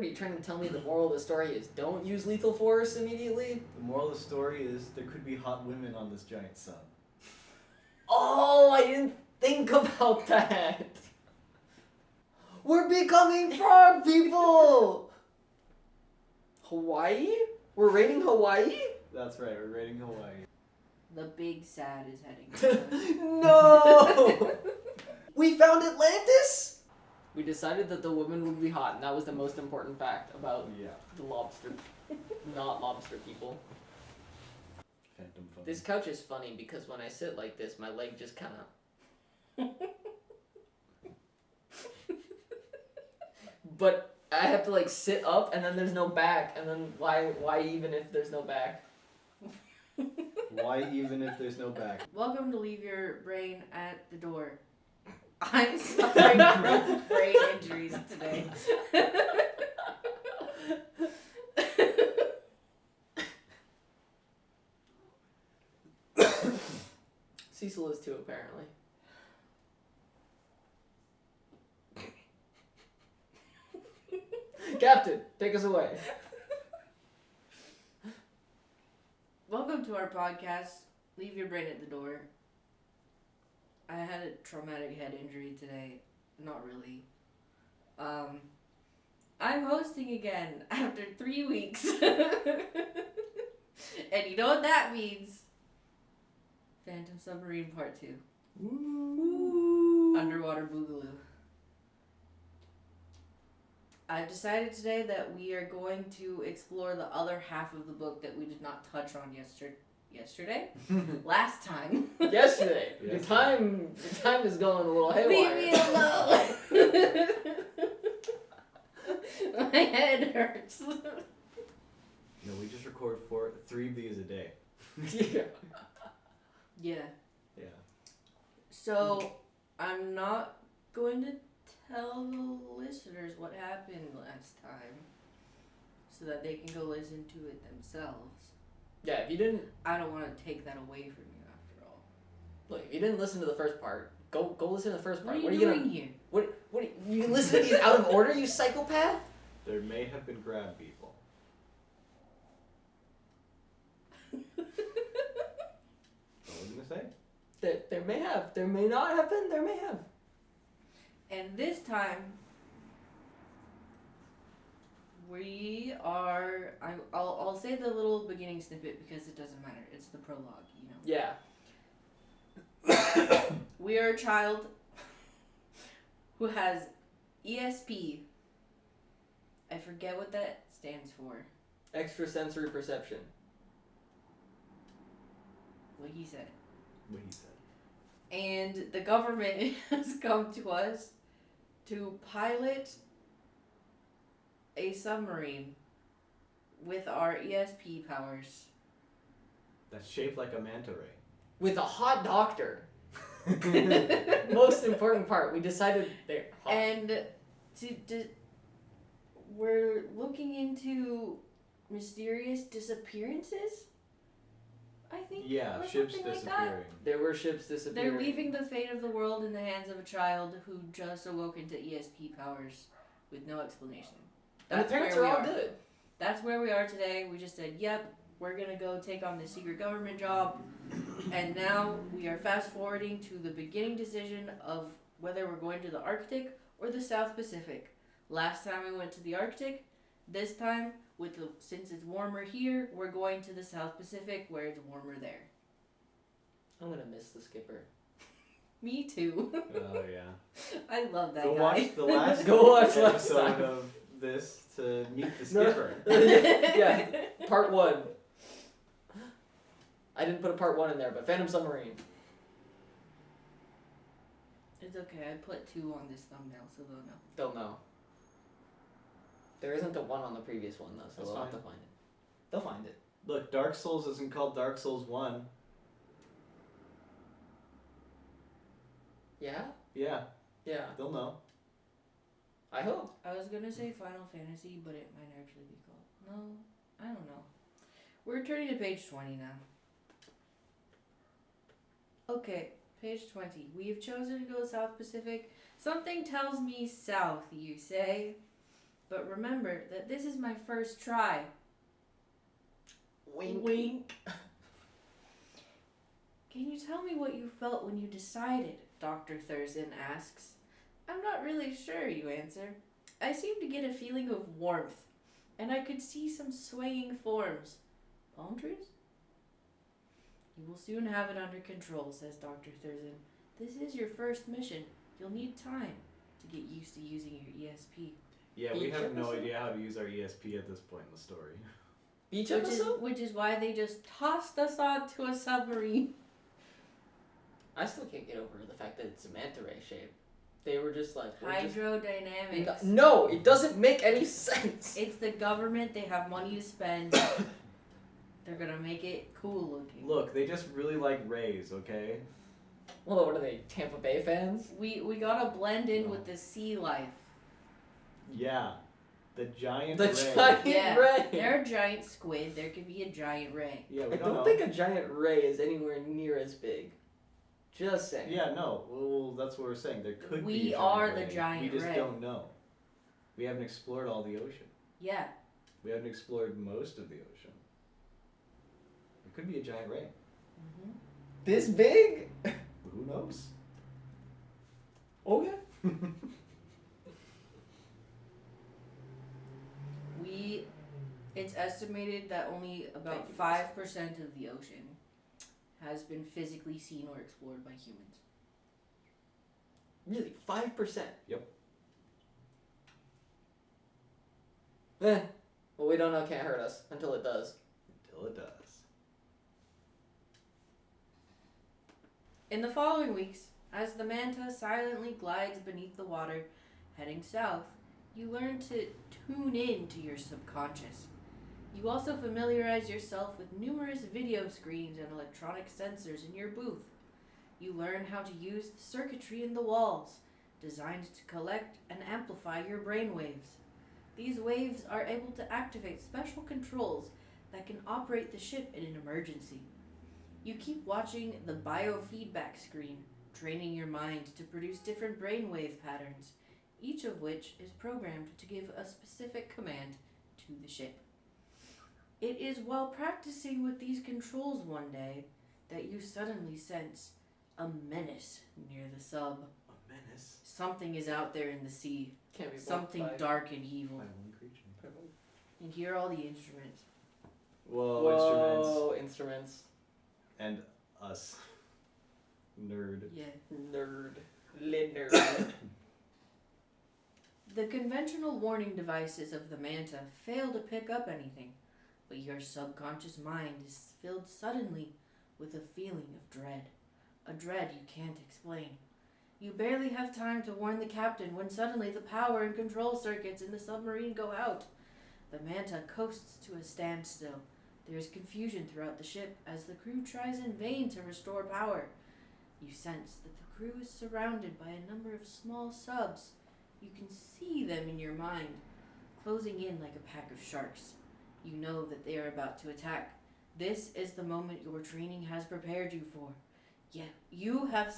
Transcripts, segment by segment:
What are you trying to tell me? The moral of the story is don't use lethal force immediately? The moral of the story is there could be hot women on this giant sun. Oh, I didn't think about that. We're becoming frog people! Hawaii? We're raiding Hawaii? That's right, we're raiding Hawaii. The big sad is heading. No! We found Atlantis? We decided that the woman would be hot, and that was the most important fact about the lobster, not lobster people. Phantom fun. This couch is funny because when I sit like this, my leg just kind of... But I have to like sit up, and then there's no back, and then why even if there's no back? Why even if there's no back? Welcome to Leave Your Brain at the Door. I'm suffering from brain injuries today. Cecil is too, apparently. Captain, take us away. Welcome to our podcast, Leave Your Brain at the Door. I had a traumatic head injury today. Not really. I'm hosting again after 3 weeks. And you know what that means? Phantom Submarine Part 2. Ooh. Underwater Boogaloo. I've decided today that we are going to explore the other half of the book that we did not touch on yesterday? Last time. Yesterday. Your time is going a little haywire. Leave me alone! My head hurts. No, we just record 3 of these a day. Yeah. Yeah. Yeah. So, I'm not going to tell the listeners what happened last time so that they can go listen to it themselves. Yeah, if you didn't... I don't want to take that away from you after all. Look, if you didn't listen to the first part, go listen to the first part. What are you doing gonna... here? What you can listen to these out of order, you psychopath? There may have been grab people. What was I gonna say? There may have. There may not have been. There may have. And this time, we are... I'll say the little beginning snippet because it doesn't matter. It's the prologue, you know. Yeah. We are a child who has ESP. I forget what that stands for. Extrasensory perception. What he said. What he said. And the government has come to us to pilot a submarine with our ESP powers. That's shaped like a manta ray. With a hot doctor. Most important part. We decided they're hot. And we're looking into mysterious disappearances, I think. Yeah, or ships something like disappearing. that. There were ships disappearing. They're leaving the fate of the world in the hands of a child who just awoke into ESP powers with no explanation. And the parents are all good. That's where we are today. We just said, yep, we're going to go take on this secret government job. And now we are fast forwarding to the beginning decision of whether we're going to the Arctic or the South Pacific. Last time we went to the Arctic. This time, since it's warmer here, we're going to the South Pacific where it's warmer there. I'm gonna miss the skipper. Me too. Oh yeah. I love that Go guy. watch the last Go watch last episode time. of this to meet the skipper. Yeah, part 1. I didn't put a part 1 in there, but Phantom Submarine. It's okay. I put 2 on this thumbnail, so they'll know. They'll know. There isn't a 1 on the previous one though, so That's they'll have fine. to find it. They'll find it. Look, Dark Souls isn't called Dark Souls 1. Yeah? Yeah, Yeah. they'll know. I hope. I was gonna say Final Fantasy, but it might actually be called... No, I don't know. We're turning to page 20 now. Okay, page 20. We have chosen to go South Pacific. Something tells me south, you say? But remember that this is my first try. Wink. Wink. Can you tell me what you felt when you decided? Dr. Thurston asks. I'm not really sure, you answer. I seem to get a feeling of warmth, and I could see some swaying forms. Palm trees? You will soon have it under control, says Dr. Thurston. This is your first mission. You'll need time to get used to using your ESP. Yeah, we Beach have no episode? idea how to use our ESP at this point in the story. Beach episode? Which is why they just tossed us onto a submarine. I still can't get over the fact that it's a manta ray shape. They were just like... Hydrodynamics. No, it doesn't make any sense. It's the government. They have money to spend. They're gonna make it cool looking. Look, they just really like rays, okay? Well, what are they, Tampa Bay fans? We gotta blend in with the sea life. Yeah. The giant The ray. giant Yeah, ray. they're a giant squid. There could be a giant ray. Yeah, we I don't don't know. think a giant ray is anywhere near as big. Just saying. Yeah, no. Well, that's what we're saying. There could We be a are giant the ray. giant We just ray. don't know. We haven't explored all the ocean. Yeah. We haven't explored most of the ocean. It could be a giant ray. Mm-hmm. This big? Who knows? Oh yeah. It's estimated that only about 5% of the ocean has been physically seen or explored by humans. Really, 5%. Yep. Well, we don't know. Can't hurt us until it does. Until it does. In the following weeks, as the manta silently glides beneath the water, heading south, you learn to tune in to your subconscious. You also familiarize yourself with numerous video screens and electronic sensors in your booth. You learn how to use the circuitry in the walls, designed to collect and amplify your brain waves. These waves are able to activate special controls that can operate the ship in an emergency. You keep watching the biofeedback screen, training your mind to produce different brainwave patterns, each of which is programmed to give a specific command to the ship. It is while practicing with these controls one day that you suddenly sense a menace near the sub. A menace. Something is out there in the sea, Can't be something dark and evil. By one creature. And here are all the instruments. Whoa, instruments. Instruments. And us. Nerd. Yeah. Nerd. Nerd. The conventional warning devices of the manta fail to pick up anything, but your subconscious mind is filled suddenly with a feeling of dread. A dread you can't explain. You barely have time to warn the captain when suddenly the power and control circuits in the submarine go out. The manta coasts to a standstill. There is confusion throughout the ship as the crew tries in vain to restore power. You sense that the crew is surrounded by a number of small subs. You can see them in your mind, closing in like a pack of sharks. You know that they are about to attack. This is the moment your training has prepared you for. Yet you have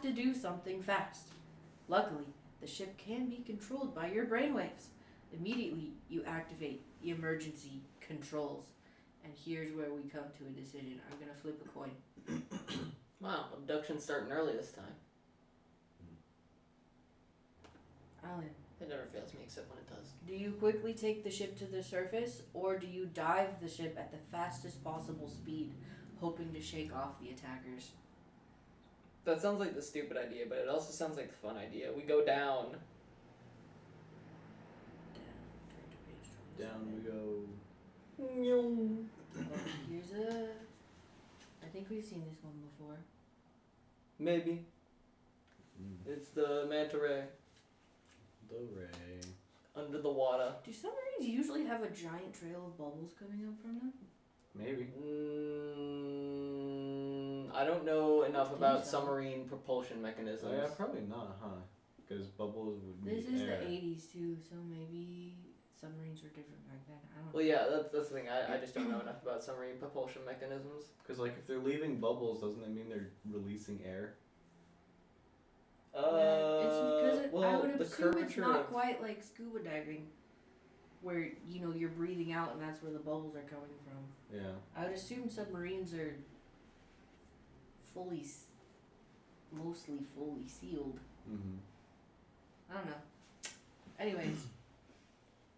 to do something fast. Luckily, the ship can be controlled by your brainwaves. Immediately, you activate the emergency controls. And here's where we come to a decision. I'm going to flip a coin. Wow, abduction's starting early this time. Alan, It never fails me except when it does. do you quickly take the ship to the surface, or do you dive the ship at the fastest possible speed, hoping to shake off the attackers? That sounds like the stupid idea, but it also sounds like the fun idea. We go down. Turn to page 27. Down we go. Oh, here's a... I think we've seen this one before. Maybe. It's the manta ray. The ray. Under the water. Do submarines usually have a giant trail of bubbles coming up from them? Maybe. I don't know enough think about so. submarine propulsion mechanisms. Oh, yeah, probably not, huh? Because bubbles would be This is air. the 80s too, so maybe submarines were different back then. I don't know. Well, yeah, that's the thing. I just don't know enough about submarine propulsion mechanisms. Because, like, if they're leaving bubbles, doesn't that mean they're releasing air? It's because I would the assume it's curvature not of quite like scuba diving, where you're breathing out and that's where the bubbles are coming from. Yeah. I would assume submarines are mostly fully sealed. Mm-hmm. I don't know. Anyways,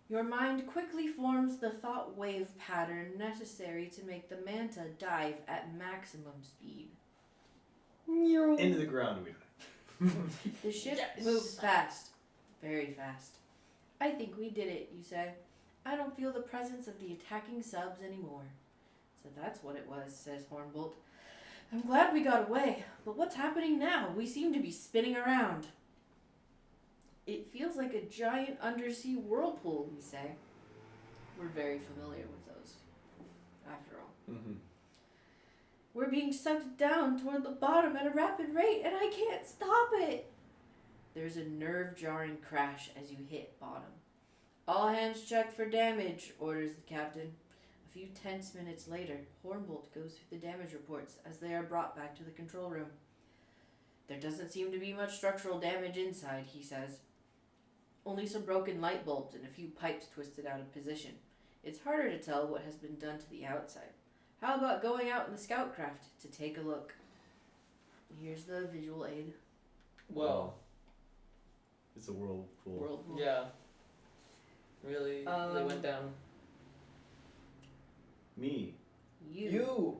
your mind quickly forms the thought wave pattern necessary to make the manta dive at maximum speed. Into the ground we dive. The ship moves fast, very fast. I think we did it, you say. I don't feel the presence of the attacking subs anymore. So that's what it was, says Hornbolt. I'm glad we got away, but what's happening now? We seem to be spinning around. It feels like a giant undersea whirlpool, you say. We're very familiar with those, after all. Mm-hmm. We're being sucked down toward the bottom at a rapid rate, and I can't stop it. There's a nerve-jarring crash as you hit bottom. All hands check for damage, orders the captain. A few tense minutes later, Hornbolt goes through the damage reports as they are brought back to the control room. There doesn't seem to be much structural damage inside, he says. Only some broken light bulbs and a few pipes twisted out of position. It's harder to tell what has been done to the outside. How about going out in the scout craft to take a look? Here's the visual aid. Well, it's a whirlpool. Whirlpool. Yeah. Really went down. Me. You.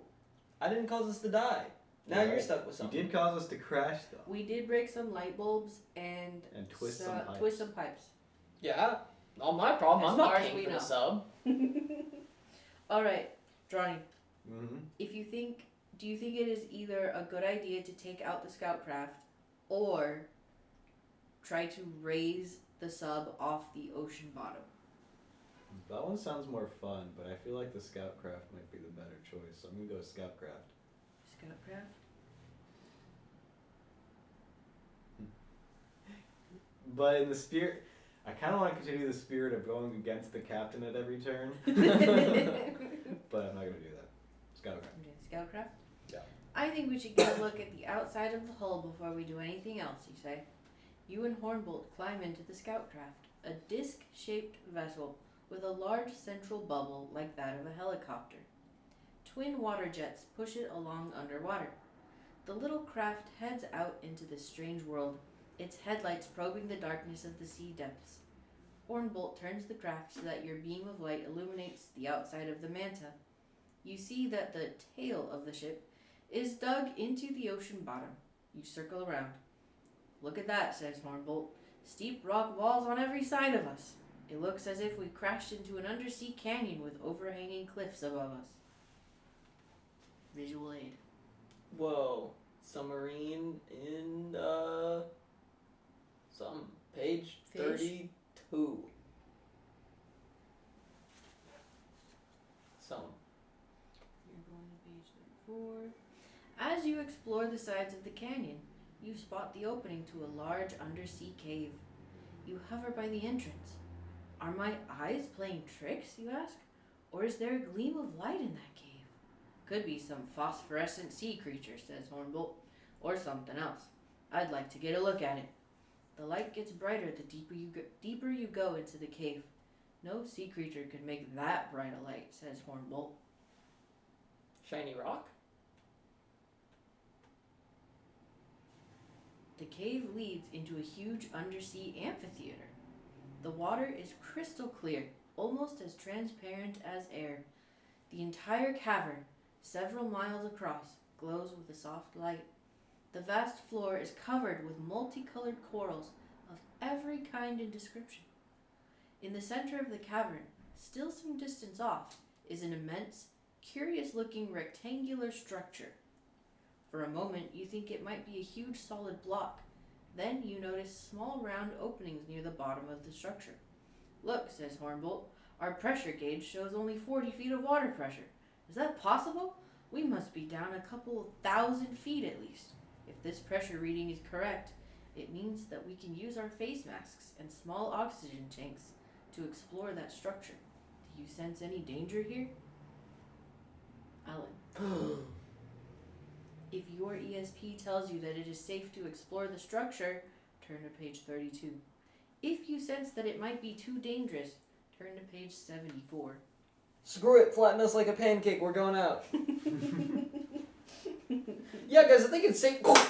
I didn't cause us to die. Now Right. you're stuck with You something. did cause us to crash, though. We did break some light bulbs and twist some pipes. twist some pipes. Yeah. Not my problem. As I'm not far as paying we for know. the sub. All right, Johnny. Mm-hmm. Do you think it is either a good idea to take out the scout craft, or try to raise the sub off the ocean bottom? That one sounds more fun, but I feel like the scout craft might be the better choice. So I'm gonna go scout craft. Scout craft. But in the spirit, I kind of want to continue the spirit of going against the captain at every turn. But I'm not gonna do that. Scout craft. Okay, scout craft? Yeah. I think we should get a look at the outside of the hull before we do anything else, you say. You and Hornbolt climb into the scout craft, a disc-shaped vessel with a large central bubble like that of a helicopter. Twin water jets push it along underwater. The little craft heads out into this strange world, its headlights probing the darkness of the sea depths. Hornbolt turns the craft so that your beam of light illuminates the outside of the manta. You see that the tail of the ship is dug into the ocean bottom. You circle around. Look at that, says Hornbolt. Steep rock walls on every side of us. It looks as if we crashed into an undersea canyon with overhanging cliffs above us. Visual aid. Whoa. Submarine in page Fish? 32. Some. You're going to page 34. As you explore the sides of the canyon, you spot the opening to a large undersea cave. You hover by the entrance. Are my eyes playing tricks, you ask? Or is there a gleam of light in that cave? Could be some phosphorescent sea creature, says Hornbolt, or something else. I'd like to get a look at it. The light gets brighter the deeper you go into the cave. No sea creature could make that bright a light, says Hornbolt. Shiny rock? The cave leads into a huge undersea amphitheater. The water is crystal clear, almost as transparent as air. The entire cavern, several miles across, glows with a soft light. The vast floor is covered with multicolored corals of every kind and description. In the center of the cavern, still some distance off, is an immense, curious-looking rectangular structure. For a moment, you think it might be a huge solid block. Then you notice small round openings near the bottom of the structure. Look, says Hornbolt, our pressure gauge shows only 40 feet of water pressure. Is that possible? We must be down a couple of 1,000 feet at least. If this pressure reading is correct, it means that we can use our face masks and small oxygen tanks to explore that structure. Do you sense any danger here? Alan. If your ESP tells you that it is safe to explore the structure, turn to page 32. If you sense that it might be too dangerous, turn to page 74. Screw it, flatten us like a pancake, we're going out. Yeah, guys, I think it's safe. 32.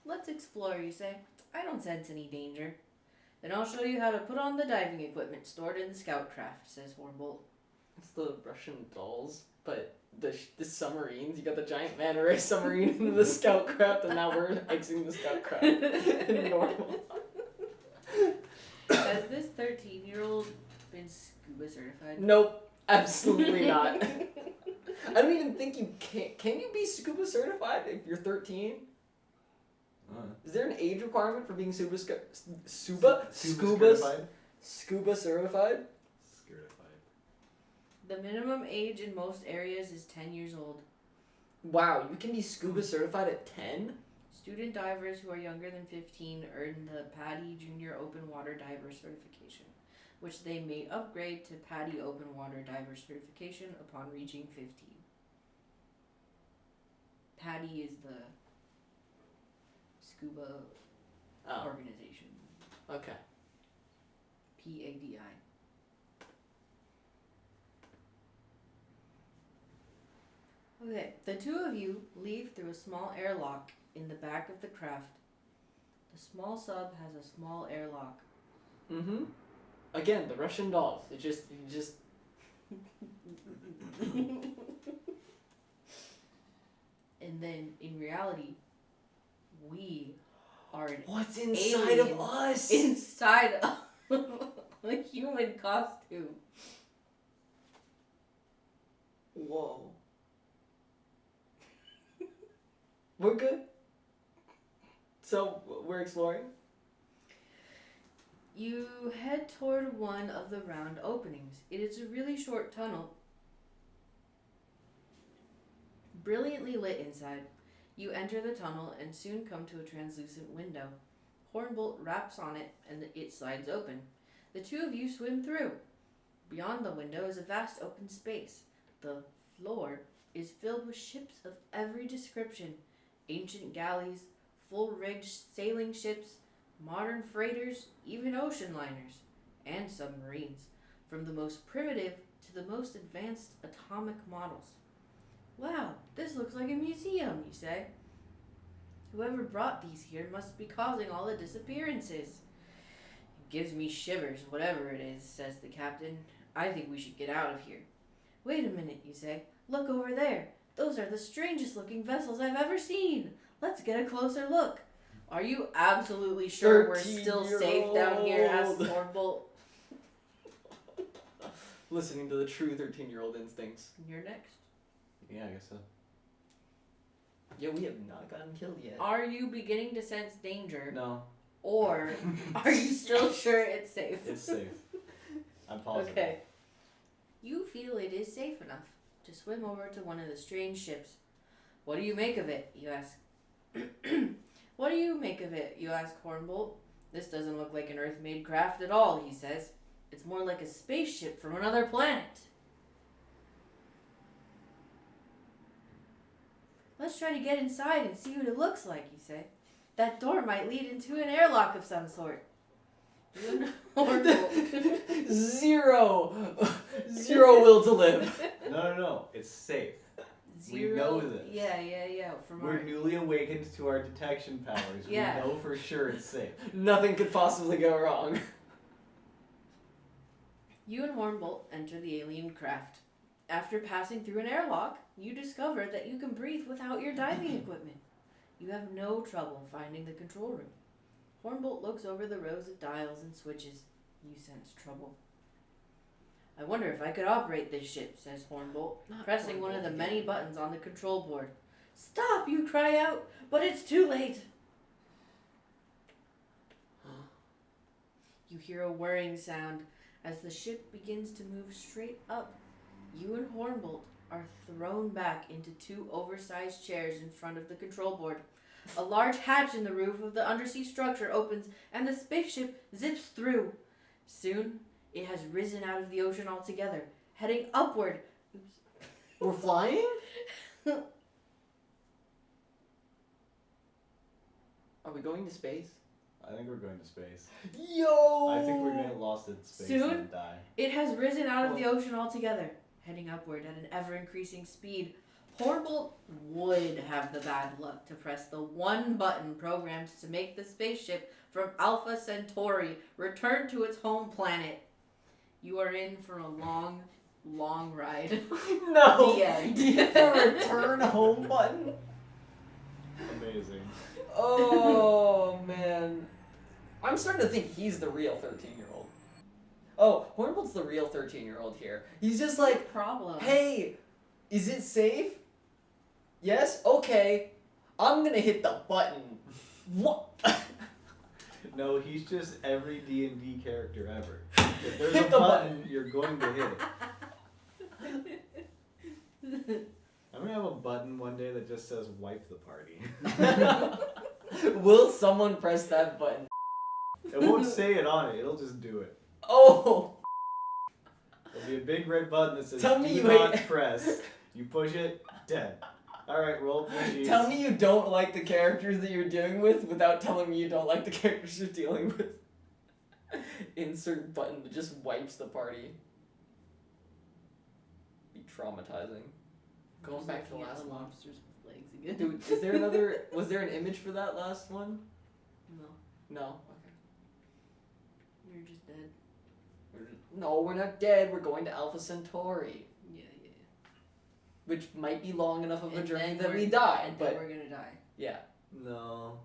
Let's explore, you say. I don't sense any danger. Then I'll show you how to put on the diving equipment stored in the scout craft, says Hornbolt. It's the Russian dolls, but the submarines. You got the giant manta ray submarine into the scout craft, and now we're exiting the scout craft in normal. Has this 13-year-old been scuba certified? Nope, absolutely not. I don't even think you can. Can you be scuba certified if you're 13? Is there an age requirement for being scuba certified? The minimum age in most areas is 10 years old. Wow, you can be scuba certified at 10? Student divers who are younger than 15 earn the PADI Junior Open Water Diver Certification, which they may upgrade to PADI Open Water Diver Certification upon reaching 15. PADI is the scuba organization. Okay. PADI. Okay, the two of you leave through a small airlock in the back of the craft. The small sub has a small airlock. Mm-hmm. Again, the Russian dolls. You just. And then, in reality, we are an What's inside alien of us? inside of a human costume. Whoa. We're good. So, we're exploring? You head toward one of the round openings. It is a really short tunnel. Brilliantly lit inside. You enter the tunnel and soon come to a translucent window. Hornbolt raps on it and it slides open. The two of you swim through. Beyond the window is a vast open space. The floor is filled with ships of every description. Ancient galleys, full-rigged sailing ships, modern freighters, even ocean liners, and submarines, from the most primitive to the most advanced atomic models. Wow, this looks like a museum, you say. Whoever brought these here must be causing all the disappearances. It gives me shivers, whatever it is, says the captain. I think we should get out of here. Wait a minute, you say. Look over there. Those are the strangest looking vessels I've ever seen. Let's get a closer look. Are you absolutely sure we're still safe down here? Asked Hornbolt. Listening to the true 13-year-old instincts. You're next. Yeah, I guess so. Yeah, we have not gotten killed yet. Are you beginning to sense danger? No. Or are you still sure it's safe? It's safe. I'm positive. Okay. You feel it is safe enough to swim over to one of the strange ships. What do you make of it? You ask. What do you make of it? You ask Hornbolt. This doesn't look like an Earth-made craft at all, he says. It's more like a spaceship from another planet. Let's try to get inside and see what it looks like, you say. That door might lead into an airlock of some sort. You and Hornbolt. Zero will to live. No. It's safe. Zero. We know this. Yeah. We're newly awakened to our detection powers. Yeah. We know for sure it's safe. Nothing could possibly go wrong. You and Hornbolt enter the alien craft. After passing through an airlock, you discover that you can breathe without your diving equipment. You have no trouble finding the control room. Hornbolt looks over the rows of dials and switches. You sense trouble. I wonder if I could operate this ship, says Hornbolt, pressing one of the many buttons on the control board. Stop, you cry out, but it's too late. You hear a whirring sound as the ship begins to move straight up. You and Hornbolt are thrown back into two oversized chairs in front of the control board. A large hatch in the roof of the undersea structure opens and the spaceship zips through. Soon, it has risen out of the ocean altogether, heading upward. Oops. We're flying? Are we going to space? I think we're going to space. Yo! I think we're gonna get lost in space Soon? and die. It has risen out of the ocean altogether, heading upward at an ever-increasing speed. Hornbolt would have the bad luck to press the one button programmed to make the spaceship from Alpha Centauri return to its home planet. You are in for a long, long ride. No! The end. The return home button? Amazing. Oh, man. I'm starting to think he's the real 13-year-old. Oh, Hornbolt's the real 13-year-old here. He's just like, problem. hey, is it safe? Yes? Okay. I'm gonna hit the button. What? No, he's just every D&D character ever. If there's Hit a the button, you're going to hit it. I'm gonna have a button one day that just says wipe the party. Will someone press that button? It won't say it on it, it'll just do it. Oh! There'll be a big red button that says Tell me do you not hate- press. You push it, dead. Alright, roll please. Tell me you don't like the characters that you're dealing with without telling me you don't like the characters you're dealing with. Insert button that just wipes the party. Be traumatizing. Going back to the last one. Lobsters with legs again. Dude, is there another... Was there an image for that last one? No, No? Okay. you're just dead. No, we're not dead. We're going to Alpha Centauri. Yeah. Which might be long enough of a And journey then that we're- we die, And then but... we're gonna die. Yeah. No.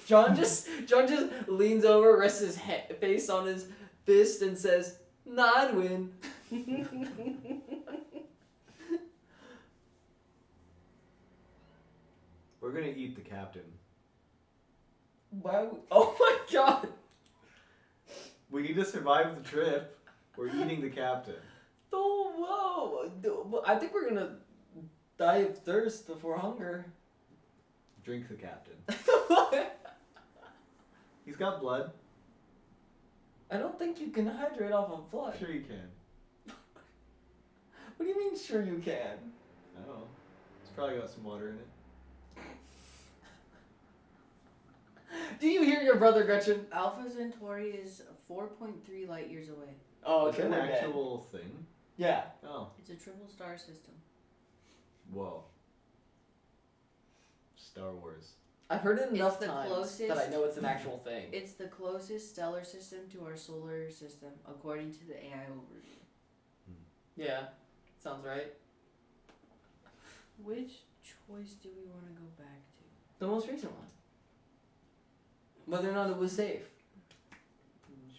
John just leans over, rests his face on his fist, and says, "Nah, I'd win." We're gonna eat the captain. Why? Oh my god! We need to survive the trip. We're eating the captain. Oh whoa! I think we're gonna die of thirst before hunger. Drink the captain. He's got blood. I don't think you can hydrate off of blood. Sure you can. What do you mean? Sure you can. I don't know. It's probably got some water in it. Do you hear your brother, Gretchen? Alpha Centauri is 4.3 light years away. Oh, Is okay, it we're an dead. actual thing? Yeah. Oh. It's a triple star system. Whoa. Star Wars. I've heard it enough the times closest- that I know it's an actual thing. It's the closest stellar system to our solar system, according to the AI overview. Yeah, sounds right. Which choice do we want to go back to? The most recent one. Whether or not it was safe.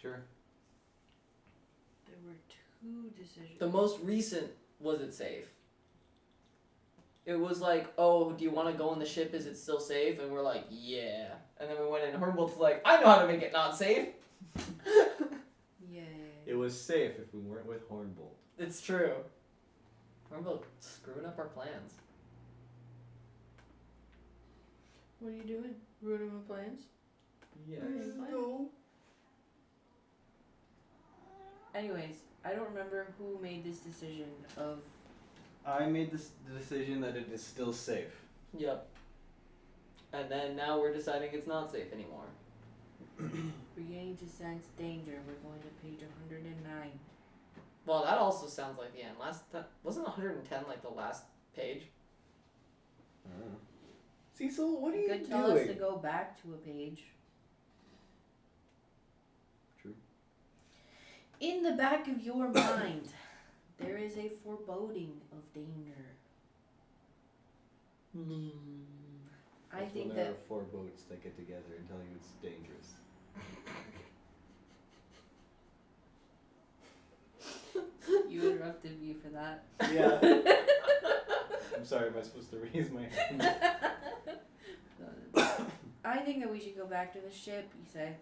Sure. There were two decisions. The most recent, was it safe? It was like, oh, do you want to go on the ship? Is it still safe? And we're like, yeah. And then we went in. Hornbolt's like, I know how to make it not safe. Yay. It was safe if we weren't with Hornbolt. It's true. Hornbolt screwing up our plans. What are you doing? Ruining my plans? Yes. No. Anyways, I don't remember who made this decision of... I made this decision that it is still safe. Yep. And then now we're deciding it's not safe anymore. Beginning to sense danger. We're going to page 109. Well, that also sounds like the end. Wasn't 110 like the last page? Cecil, what are You you could tell doing? us to go back to a page. True. In the back of your mind, there is a foreboding of danger. I That's think when there that are four boats that get together and tell you it's dangerous. you interrupted me for that. Yeah. I'm sorry, am I supposed to raise my hand? I think that we should go back to the ship, you say.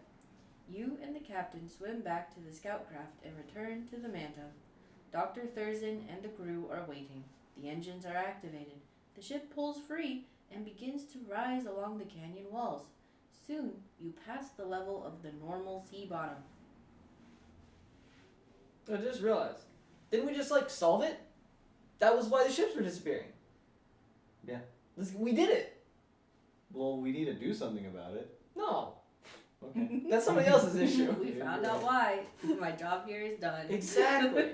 You and the captain swim back to the scout craft and return to the Manta. Dr. Thurston and the crew are waiting. The engines are activated. The ship pulls free and begins to rise along the canyon walls. Soon, you pass the level of the normal sea bottom. I just realized. Didn't we just, like, solve it? That was why the ships were disappearing. Yeah. We did it. Well, we need to do something about it. No. Okay. That's somebody else's issue. We found out why. My job here is done. Exactly.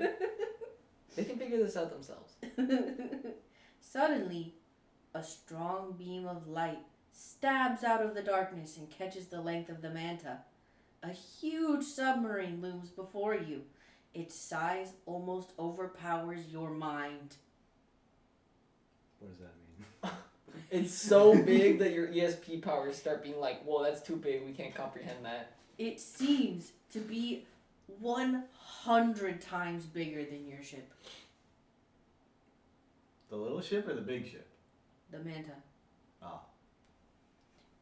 They can figure this out themselves. Suddenly, a strong beam of light stabs out of the darkness and catches the length of the manta. A huge submarine looms before you. Its size almost overpowers your mind. What does that mean? It's so big that your ESP powers start being like, whoa, that's too big, we can't comprehend that. It seems to be 100 times bigger than your ship. The little ship or the big ship? The manta. Ah.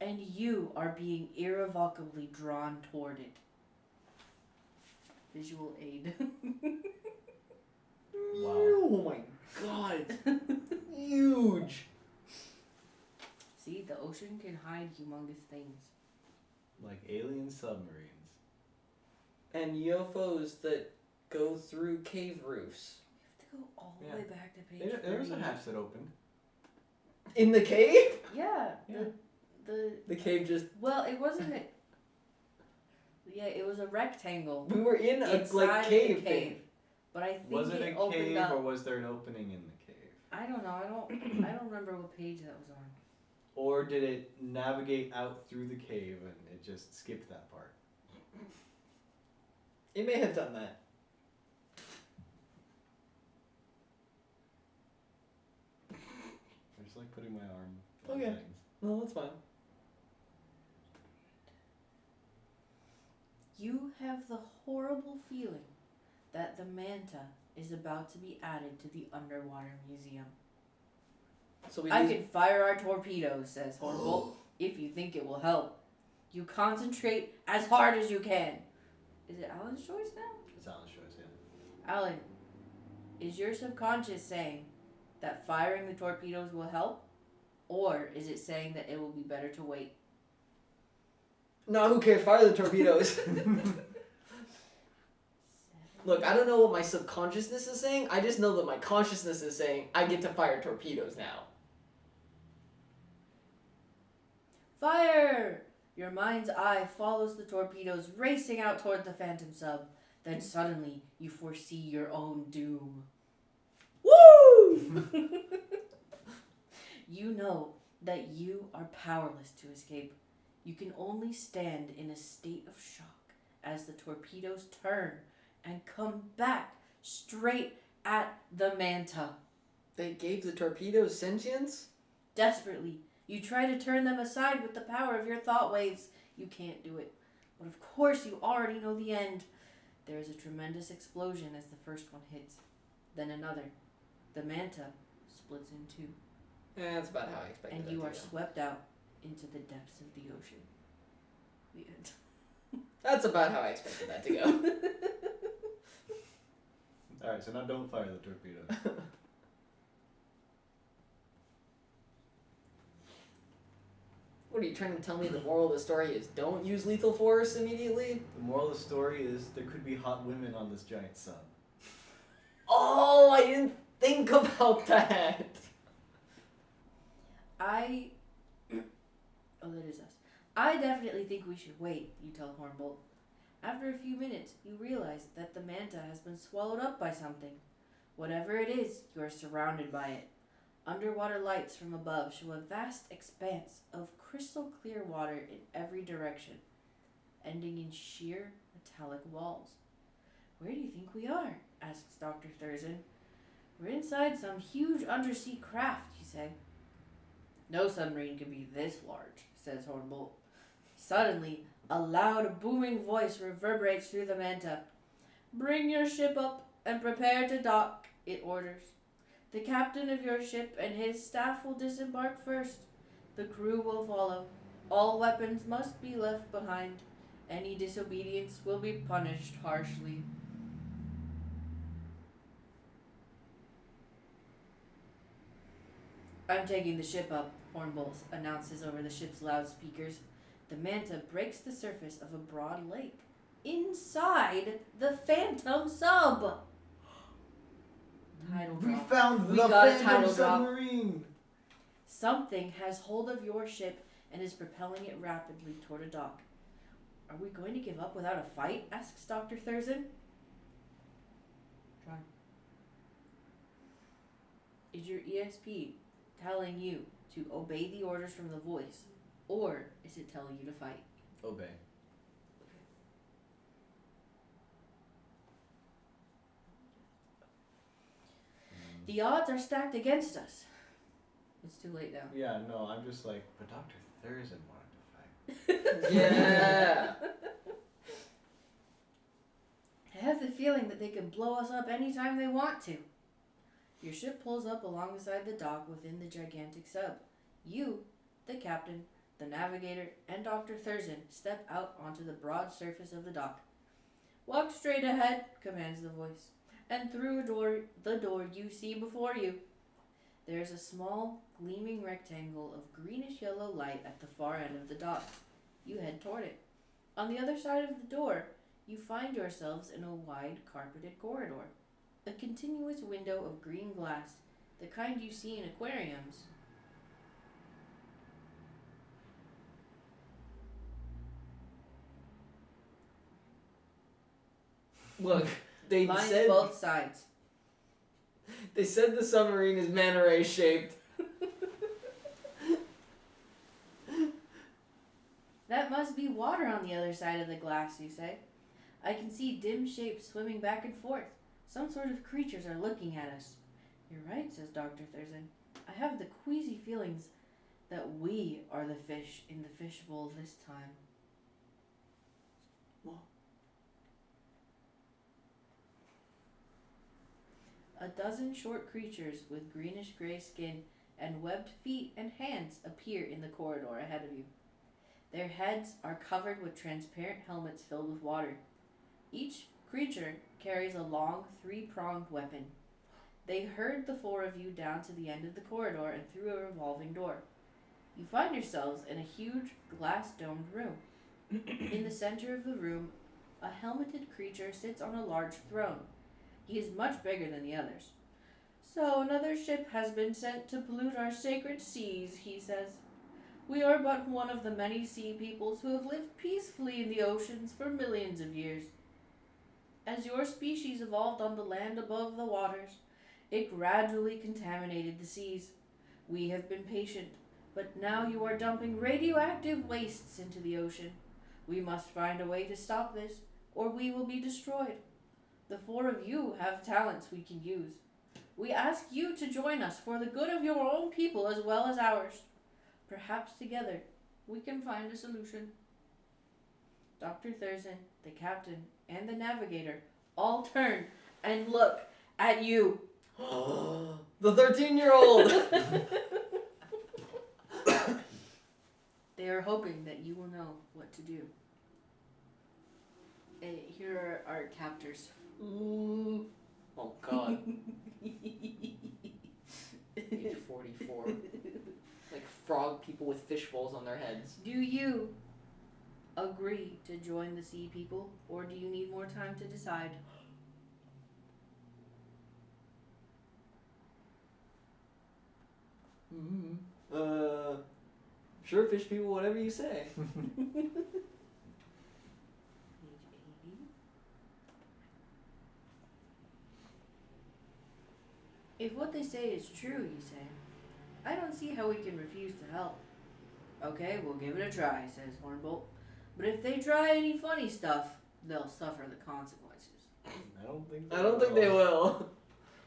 And you are being irrevocably drawn toward it. Visual aid. Wow. Oh my god. Huge. See, the ocean can hide humongous things. Like alien submarines. And UFOs that go through cave roofs. We have to go all the Yeah. way back to page There was a 30. hatch that opened. In the cave? Yeah. Yeah. The cave just... Well, it wasn't a... Yeah, it was a rectangle. We were in a Inside like cave the thing. cave. But I think Was it a opened cave up. or was there an opening in the cave? I don't know. I don't remember what page that was on. Or did it navigate out through the cave and it just skipped that part? It may have done that. I just like putting my arm on Okay. things. No, that's fine. You have the horrible feeling that the manta is about to be added to the underwater museum. So we I lose- can fire our torpedoes, says Horrible, if you think it will help. You concentrate as hard as you can. Is it Alan's choice now? It's Alan's choice, yeah. Alan, is your subconscious saying that firing the torpedoes will help? Or is it saying that it will be better to wait? No, who cares? Fire the torpedoes. Look, I don't know what my subconsciousness is saying. I just know that my consciousness is saying I get to fire torpedoes now. Fire! Your mind's eye follows the torpedoes racing out toward the Phantom Sub. Then suddenly, you foresee your own doom. Woo! You know that you are powerless to escape. You can only stand in a state of shock as the torpedoes turn and come back straight at the manta. They gave the torpedoes sentience? Desperately, you try to turn them aside with the power of your thought waves. You can't do it. But of course you already know the end. There is a tremendous explosion as the first one hits. Then another. The manta splits in two. That's about how I expected And that you to are go. swept out into the depths of the ocean. The end. That's about how I expected that to go. Alright, so now don't fire the torpedoes. What are you trying to tell me? The moral of the story is don't use lethal force immediately? The moral of the story is there could be hot women on this giant sub. Oh, I didn't think about that. Oh, that is us. I definitely think we should wait, you tell Hornbolt. After a few minutes, you realize that the manta has been swallowed up by something. Whatever it is, you are surrounded by it. Underwater lights from above show a vast expanse of crystal clear water in every direction, ending in sheer metallic walls. Where do you think we are? Asks Dr. Thurston. We're inside some huge undersea craft, you say. No submarine can be this large, says Hornbolt. Suddenly, a loud, booming voice reverberates through the manta. Bring your ship up and prepare to dock, it orders. The captain of your ship and his staff will disembark first. The crew will follow. All weapons must be left behind. Any disobedience will be punished harshly. I'm taking the ship up, Hornbull announces over the ship's loudspeakers. The manta breaks the surface of a broad lake inside the Phantom Sub. Title We drop. found We the got a Phantom title drop. Submarine. Something has hold of your ship and is propelling it rapidly toward a dock. Are we going to give up without a fight? Asks Dr. Thurston. Try. Is your ESP telling you to obey the orders from the voice, or is it telling you to fight? Obey. The odds are stacked against us. It's too late now. Yeah, no, I'm just like, but Dr. Thurston wanted to fight. Yeah. I have the feeling that they can blow us up anytime they want to. Your ship pulls up alongside the dock within the gigantic sub. You, the captain, the navigator, and Dr. Thurston step out onto the broad surface of the dock. Walk straight ahead, commands the voice, and through the door you see before you. There is a small, gleaming rectangle of greenish-yellow light at the far end of the dock. You head toward it. On the other side of the door, you find yourselves in a wide, carpeted corridor. A continuous window of green glass, the kind you see in aquariums. Look, they Lines said both sides. they said the submarine is manta ray shaped. That must be water on the other side of the glass, you say. I can see dim shapes swimming back and forth. Some sort of creatures are looking at us. You're right, says Dr. Thurston. I have the queasy feelings that we are the fish in the fishbowl this time. What? A dozen short creatures with greenish-gray skin and webbed feet and hands appear in the corridor ahead of you. Their heads are covered with transparent helmets filled with water. Each creature carries a long, three-pronged weapon. They herd the four of you down to the end of the corridor and through a revolving door. You find yourselves in a huge, glass-domed room. In the center of the room, a helmeted creature sits on a large throne. He is much bigger than the others. So another ship has been sent to pollute our sacred seas, he says. We are but one of the many sea peoples who have lived peacefully in the oceans for millions of years. As your species evolved on the land above the waters, it gradually contaminated the seas. We have been patient, but now you are dumping radioactive wastes into the ocean. We must find a way to stop this, or we will be destroyed. The four of you have talents we can use. We ask you to join us for the good of your own people as well as ours. Perhaps together we can find a solution. Dr. Thurston, the captain, and the navigator all turn and look at you. The 13-year-old. They are hoping that you will know what to do. Here are our captors. Ooh. Oh God. Age 44. Like frog people with fish bowls on their heads. Do you agree to join the sea people, or do you need more time to decide? Sure, fish people, whatever you say. Page 80. If what they say is true, you say, I don't see how we can refuse to help. Okay, we'll give it a try, says Hornbolt. But if they try any funny stuff, they'll suffer the consequences. I don't think they will.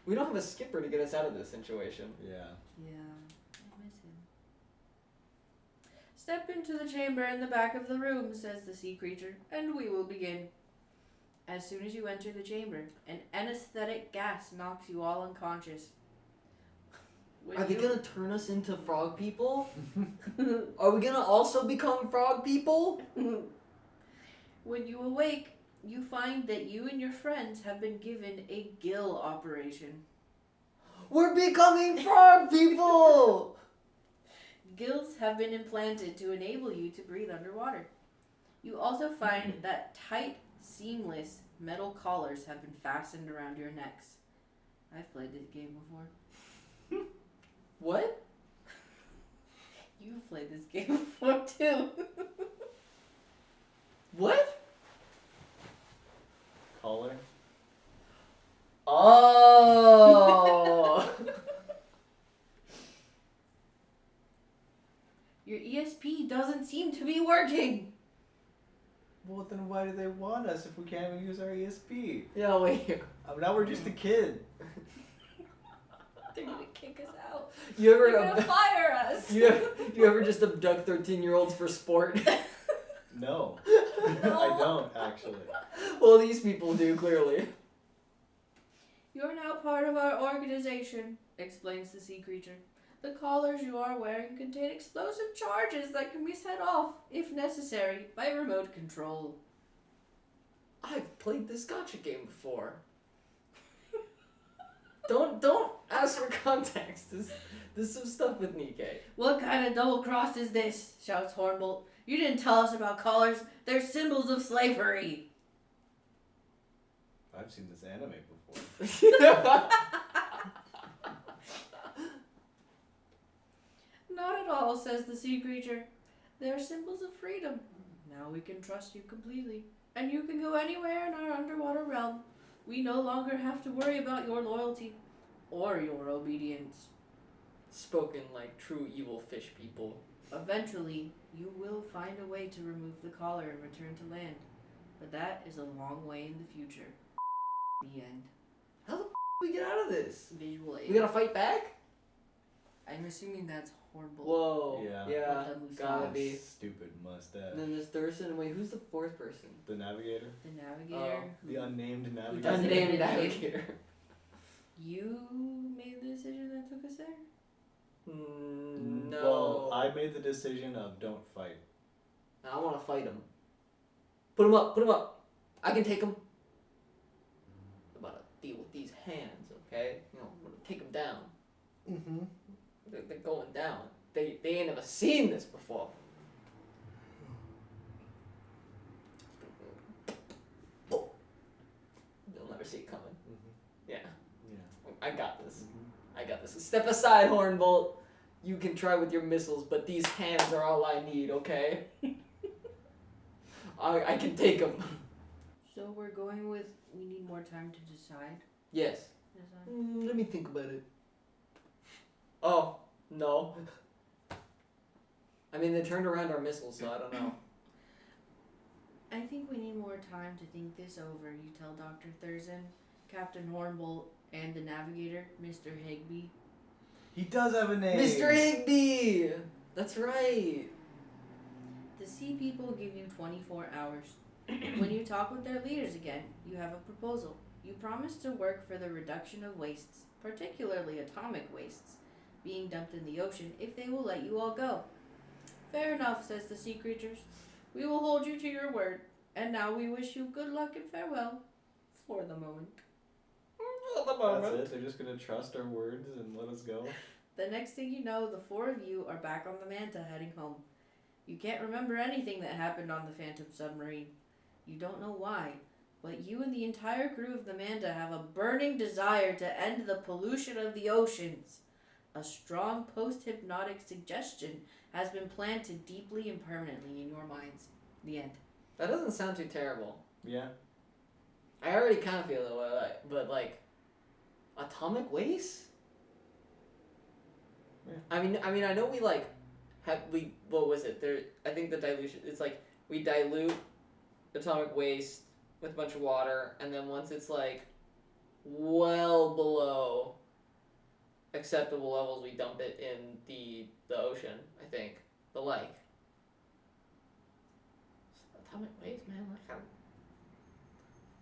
We don't have a skipper to get us out of this situation. Yeah. Yeah, I miss him. Step into the chamber in the back of the room, says the sea creature, and we will begin. As soon as you enter the chamber, an anesthetic gas knocks you all unconscious. Are they gonna turn us into frog people? Are we gonna also become frog people? When you awake, you find that you and your friends have been given a gill operation. We're becoming frog people! Gills have been implanted to enable you to breathe underwater. You also find that tight, seamless metal collars have been fastened around your necks. I've played this game before. What? You've played this game before too. What? Collar. Oh. Your ESP doesn't seem to be working. Well, then why do they want us if we can't even use our ESP? Yeah, wait. Now we're just a kid. They're gonna kick us out. You They're ever gonna fire us. you ever just abduct 13-year-olds for sport? No. No. I don't, actually. Well, these people do, clearly. You're now part of our organization, explains the sea creature. The collars you are wearing contain explosive charges that can be set off, if necessary, by remote control. I've played this gotcha game before. Don't ask for context. There's some stuff with Nikkei. What kind of double cross is this? Shouts Hornbolt. You didn't tell us about collars. They're symbols of slavery. I've seen this anime before. Not at all, says the sea creature. They're symbols of freedom. Now we can trust you completely. And you can go anywhere in our underwater realm. We no longer have to worry about your loyalty or your obedience. Spoken like true evil fish people. Eventually, you will find a way to remove the collar and return to land. But that is a long way in the future. The end. How the we get out of this? Visual aid. We gotta fight back? I'm assuming that's Hornbolt. Whoa. Yeah. Gotta That be. stupid mustache. And then there's Thurston. Wait, who's the fourth person? The navigator. The navigator. The unnamed navigator. doesn't Unnamed even name. navigator. You made the decision that took us there? No. Well, I made the decision of don't fight. I want to fight him. Put him up. Put him up. I can take him. I'm about to deal with these hands, okay? You know, I'm gonna take him down. Mm-hmm. They're going down. They ain't never seen this before. Oh. They'll never see it coming. Mm-hmm. Yeah. Yeah. I got this. Mm-hmm. I got this. Step aside, Hornbolt. You can try with your missiles, but these hands are all I need, okay? I can take them. So we're going with we need more time to decide. Yes. Let me think about it. Oh, no. I mean, they turned around our missiles, so I don't know. I think we need more time to think this over, you tell Dr. Thurston, Captain Hornbolt, and the navigator, Mr. Higby. He does have a name. Mr. Higby! That's right. The sea people give you 24 hours. When you talk with their leaders again, you have a proposal. You promise to work for the reduction of wastes, particularly atomic wastes, being dumped in the ocean if they will let you all go. Fair enough, says the sea creatures. We will hold you to your word. And now we wish you good luck and farewell. For the moment. That's it? They're just going to trust our words and let us go? The next thing you know, the four of you are back on the Manta heading home. You can't remember anything that happened on the Phantom Submarine. You don't know why, but you and the entire crew of the Manta have a burning desire to end the pollution of the oceans. A strong post-hypnotic suggestion has been planted deeply and permanently in your minds. The end. That doesn't sound too terrible. Yeah. I already kind of feel that way, but like, atomic waste? Yeah. I mean, I know we like, what was it? I think the dilution, it's like, we dilute atomic waste with a bunch of water, and then once it's like, well below acceptable levels, we dump it in the ocean, I think. The lake. Atomic waste, man, like,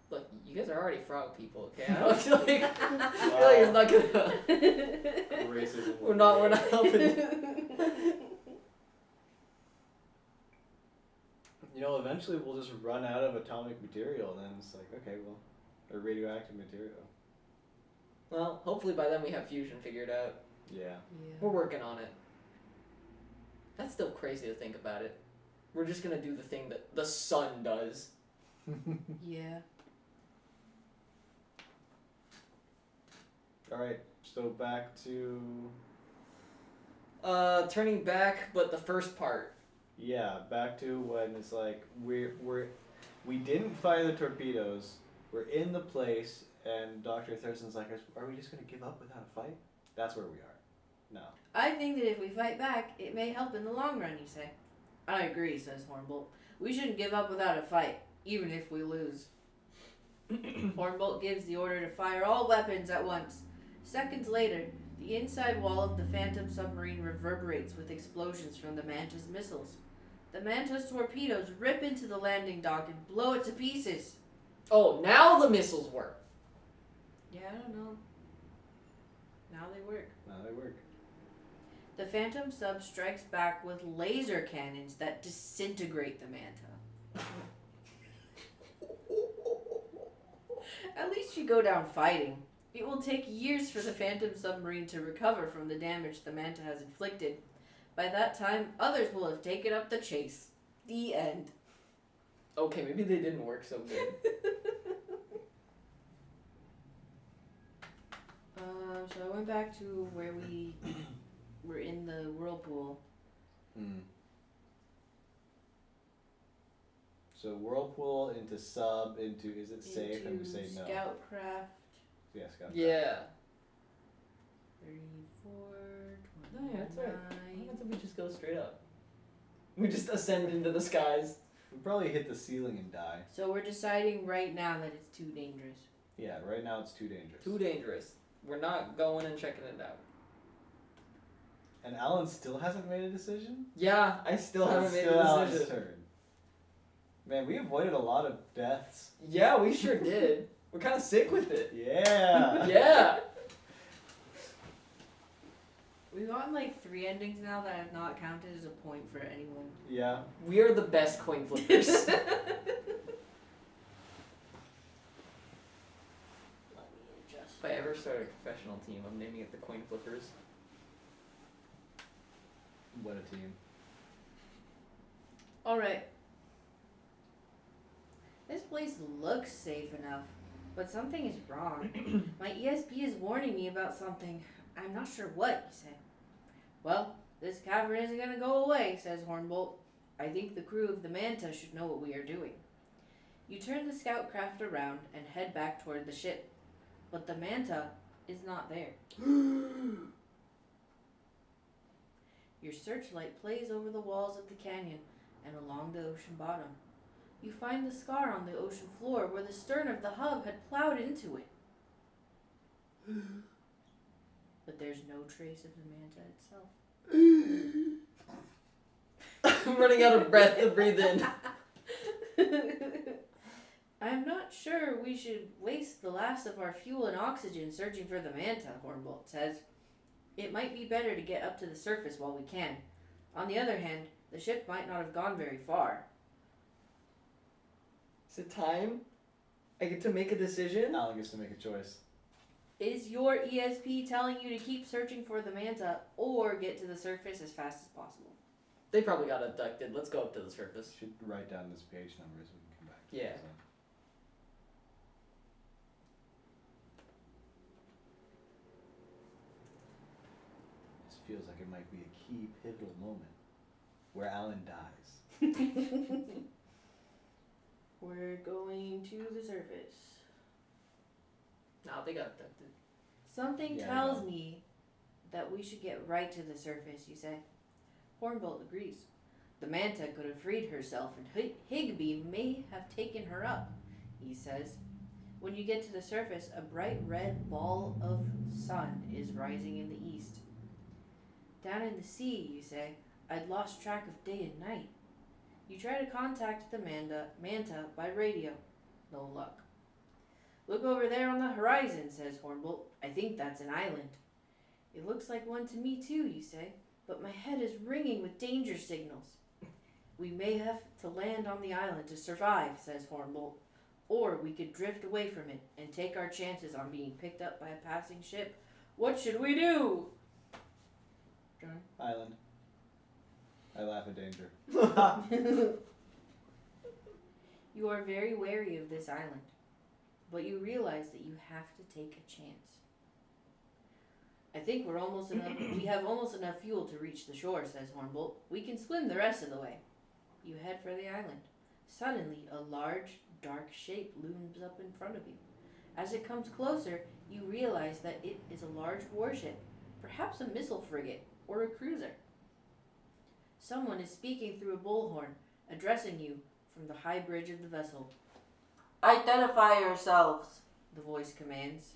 look, you guys are already frog people, okay? I don't feel like, I feel like it's not gonna... Racism. We're not helping. You know, eventually we'll just run out of atomic material, and then it's like, okay, well, or radioactive material. Well, hopefully by then we have fusion figured out. Yeah. We're working on it. That's still crazy to think about it. We're just gonna do the thing that the sun does. Yeah. Alright, so back to... Turning back, but the first part. Yeah, back to when it's like, we didn't fire the torpedoes, we're in the place, and Dr. Thurston's like, are we just gonna give up without a fight? That's where we are. No. I think that if we fight back, it may help in the long run, you say. I agree, says Hornbolt. We shouldn't give up without a fight, even if we lose. Hornbolt gives the order to fire all weapons at once. Seconds later, the inside wall of the Phantom Submarine reverberates with explosions from the Manta's missiles. The Manta's torpedoes rip into the landing dock and blow it to pieces. Oh, now the missiles work. Yeah, I don't know. Now they work. Now they work. The Phantom Sub strikes back with laser cannons that disintegrate the Manta. At least you go down fighting. It will take years for the Phantom Submarine to recover from the damage the Manta has inflicted. By that time, others will have taken up the chase. The end. Okay, maybe they didn't work so good. So I went back to where we were in the whirlpool. So whirlpool into sub into is it safe? And we say no. Scoutcraft. Yeah, scout. Yeah. 34, No, yeah, that's 29. right. What if we just go straight up? We just ascend into the skies. We probably hit the ceiling and die. So we're deciding right now that it's too dangerous. Yeah, right now it's too dangerous. Too dangerous. We're not going and checking it out. And Alan still hasn't made a decision? Yeah, I still haven't made Still a Alan's decision. turn. Man, we avoided a lot of deaths. Yeah, we sure did. We're kind of sick with it. Yeah. Yeah. We've gotten like 3 endings now that have not counted as a point for anyone. Yeah. We are the best coin flippers. Let me adjust. If I ever start a professional team, I'm naming it the coin flippers. What a team. Alright. This place looks safe enough, but something is wrong. My ESP is warning me about something. I'm not sure what, you say. Well, this cavern isn't going to go away, says Hornbolt. I think the crew of the Manta should know what we are doing. You turn the scout craft around and head back toward the ship. But the Manta is not there. Your searchlight plays over the walls of the canyon and along the ocean bottom. You find the scar on the ocean floor where the stern of the hub had plowed into it. But there's no trace of the Manta itself. I'm running out of breath to breathe in. I'm not sure we should waste the last of our fuel and oxygen searching for the Manta, Hornbolt says. It might be better to get up to the surface while we can. On the other hand, the ship might not have gone very far. Is it time? I get to make a decision? Alan gets to make a choice. Is your ESP telling you to keep searching for the Manta or get to the surface as fast as possible? They probably got abducted. Let's go up to the surface. Should write down this page number so we can come back. Yeah. This feels like it might be a key pivotal moment where Alan dies. We're going to the surface. No, they got abducted. Something Yeah, I tells know. me that we should get right to the surface, you say. Hornbolt agrees. The Manta could have freed herself and Higby may have taken her up, he says. When you get to the surface, a bright red ball of sun is rising in the east. Down in the sea, you say, I'd lost track of day and night. You try to contact the Manta by radio. No luck. Look over there on the horizon, says Hornbolt. I think that's an island. It looks like one to me too, you say, but my head is ringing with danger signals. We may have to land on the island to survive, says Hornbolt, or we could drift away from it and take our chances on being picked up by a passing ship. What should we do? John? Island. I laugh at danger. You are very wary of this island, but you realize that you have to take a chance. I think we have almost enough fuel to reach the shore, says Hornbolt. We can swim the rest of the way. You head for the island. Suddenly, a large, dark shape looms up in front of you. As it comes closer, you realize that it is a large warship, perhaps a missile frigate or a cruiser. Someone is speaking through a bullhorn, addressing you from the high bridge of the vessel. Identify yourselves, the voice commands.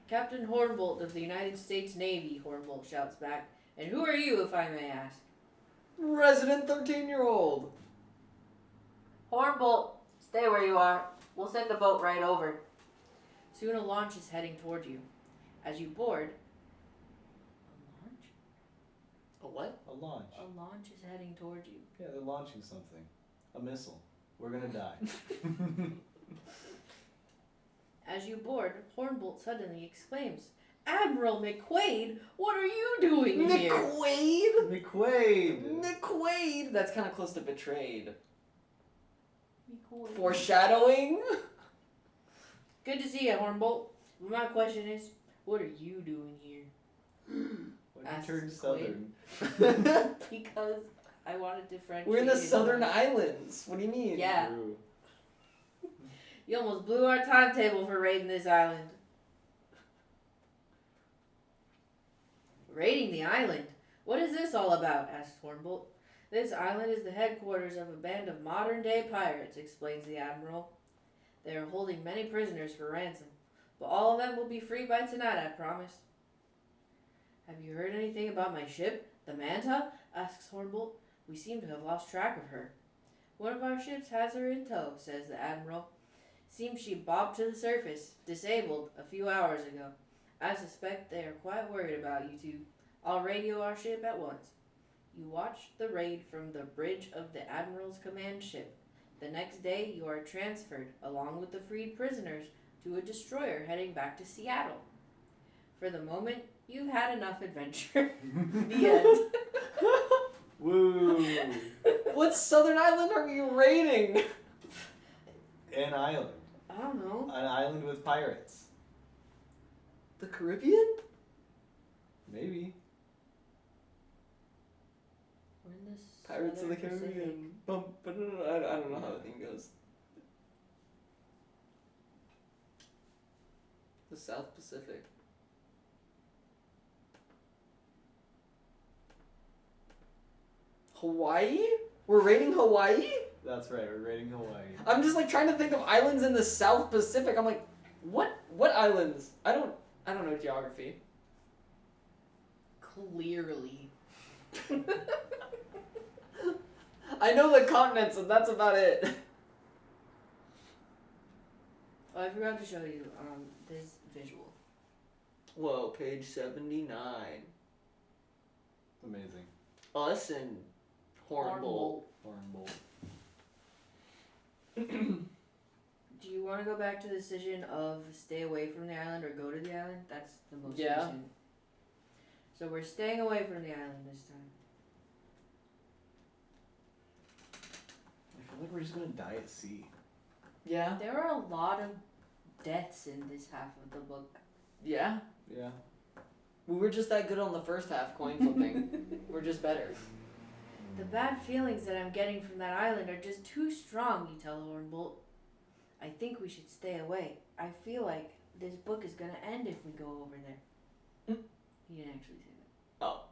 Captain Hornbolt of the United States Navy, Hornbolt shouts back. And who are you, if I may ask? Resident 13-year-old. Hornbolt, stay where you are. We'll send a boat right over. Soon a launch is heading toward you. As you board... A launch? A what? A launch. A launch is heading toward you. Yeah, they're launching something. A missile. We're gonna die. As you board, Hornbolt suddenly exclaims, Admiral McQuaid, what are you doing here? McQuaid? McQuaid! McQuaid! That's kind of close to betrayed. McQuaid. Foreshadowing? Good to see you, Hornbolt. My question is, what are you doing here? When you Asks turn McQuaid. southern. Because I wanted to differentiate. We're in the his Southern voice. Islands. What do you mean? Yeah. True. You almost blew our timetable for raiding this island. Raiding the island? What is this all about? Asks Hornbolt. This island is the headquarters of a band of modern-day pirates, explains the Admiral. They are holding many prisoners for ransom, but all of them will be free by tonight, I promise. Have you heard anything about my ship, the Manta? Asks Hornbolt. We seem to have lost track of her. One of our ships has her in tow, says the Admiral. Seems she bobbed to the surface, disabled, a few hours ago. I suspect they are quite worried about you two. I'll radio our ship at once. You watch the raid from the bridge of the Admiral's command ship. The next day, you are transferred, along with the freed prisoners, to a destroyer heading back to Seattle. For the moment, you've had enough adventure. The end. Woo! What Southern Island are you raiding? An island. I don't know. An island with pirates. The Caribbean? Maybe. We're in this Pirates of the Southern Pacific. Caribbean. I don't know how the thing goes. The South Pacific. Hawaii? We're raiding Hawaii? That's right, we're raiding Hawaii. I'm just like trying to think of islands in the South Pacific. I'm like, what islands? I don't know geography. Clearly. I know the continents and that's about it. Oh, I forgot to show you this visual. Whoa, page 79. Amazing. Us and Hornbolt. Hornbolt. Do you want to go back to the decision of stay away from the island or go to the island? That's the most Yeah. recent. So we're staying away from the island this time. I feel like we're just gonna die at sea. Yeah. There are a lot of deaths in this half of the book. Yeah. Yeah. We were just that good on the first half coin flipping. We're just better. The bad feelings that I'm getting from that island are just too strong, you tell Hornbolt. I think we should stay away. I feel like this book is going to end if we go over there. He didn't actually say that. Oh.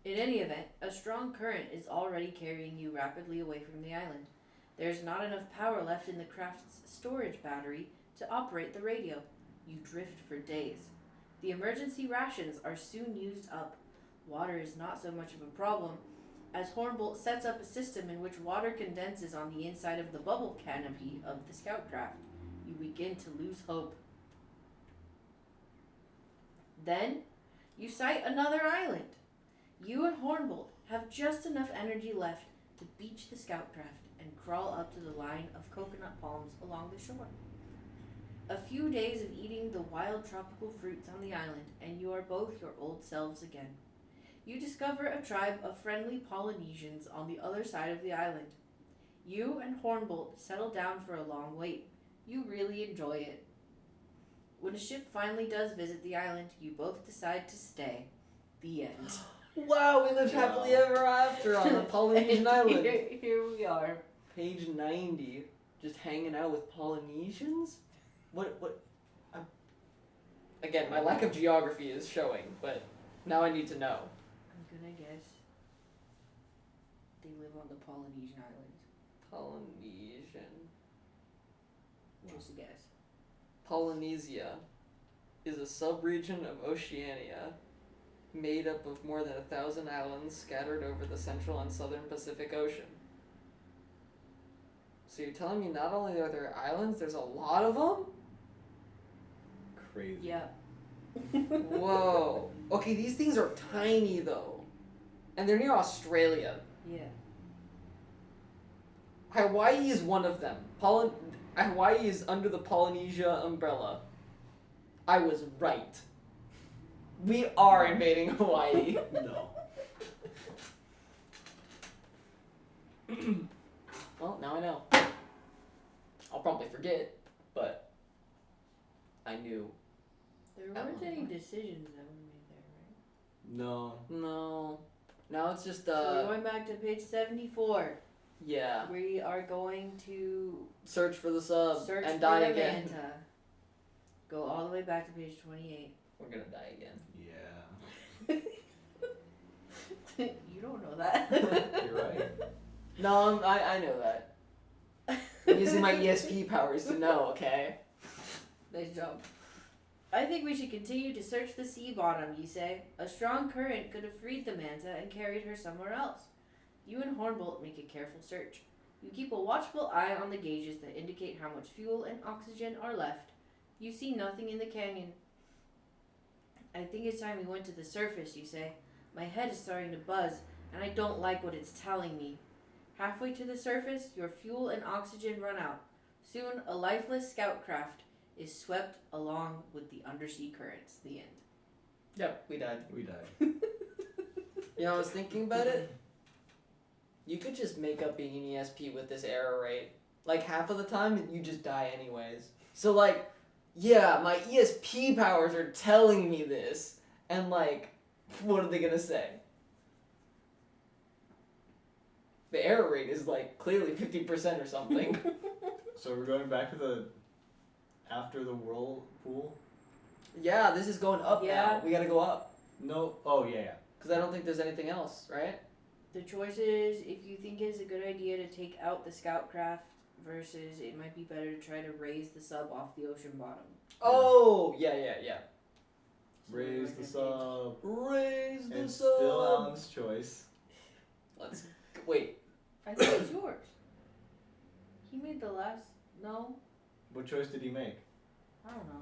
In any event, a strong current is already carrying you rapidly away from the island. There's not enough power left in the craft's storage battery to operate the radio. You drift for days. The emergency rations are soon used up. Water is not so much of a problem, as Hornbolt sets up a system in which water condenses on the inside of the bubble canopy of the scout craft. You begin to lose hope. Then, you sight another island. You and Hornbolt have just enough energy left to beach the scout craft and crawl up to the line of coconut palms along the shore. A few days of eating the wild tropical fruits on the island, and you are both your old selves again. you discover a tribe of friendly Polynesians on the other side of the island. You and Hornbolt settle down for a long wait. You really enjoy it. When a ship finally does visit the island, you both decide to stay. The end. Wow, we lived happily ever after on a Polynesian island. Here we are. Page 90. Just hanging out with Polynesians? Again, my lack of geography is showing, but now I need to know. I'm gonna guess they live on the Polynesian islands. Polynesian. Just a guess. Polynesia is a subregion of Oceania made up of more than 1,000 islands scattered over the central and southern Pacific Ocean. So you're telling me not only are there islands, there's a lot of them? Crazy. Yeah. Whoa. Okay, these things are tiny though. And they're near Australia. Yeah. Hawaii is one of them. Hawaii is under the Polynesia umbrella. I was right. We are invading Hawaii. No. Well, now I know. I'll probably forget, but I knew. There weren't any decisions that we made there, right? No. No. Now it's just, So we're going back to page 74. yeah. We are going to Search for the sub search and for die the again. manta. Go all the way back to page 28. We're gonna die again. Yeah. You don't know that. You're right. No, I know that. I'm using my ESP powers to know, okay? Nice job. I think we should continue to search the sea bottom, you say. A strong current could have freed the manta and carried her somewhere else. You and Hornbolt make a careful search. You keep a watchful eye on the gauges that indicate how much fuel and oxygen are left. You see nothing in the canyon. I think it's time we went to the surface, you say. My head is starting to buzz, and I don't like what it's telling me. Halfway to the surface, your fuel and oxygen run out. Soon, a lifeless scout craft is swept along with the undersea currents. The end. Yep, we died. We died. You know, I was thinking about it. You could just make up being an ESP with this error rate. Like, half of the time, you just die anyways. So, like, yeah, my ESP powers are telling me this. And, like, what are they gonna say? The error rate is, like, clearly 50% or something. So we're going back to the after the whirlpool? Yeah, this is going up Yeah. now. We gotta go up. No. Oh, yeah. Because I don't think there's anything else, right? The choice is if you think it's a good idea to take out the scout craft versus it might be better to try to raise the sub off the ocean bottom. Oh, yeah. So Raise we're the gonna sub. Raise the And sub. still Alan's choice. Let's wait. I think it's yours. He made the last. No, What choice did he make? I don't know.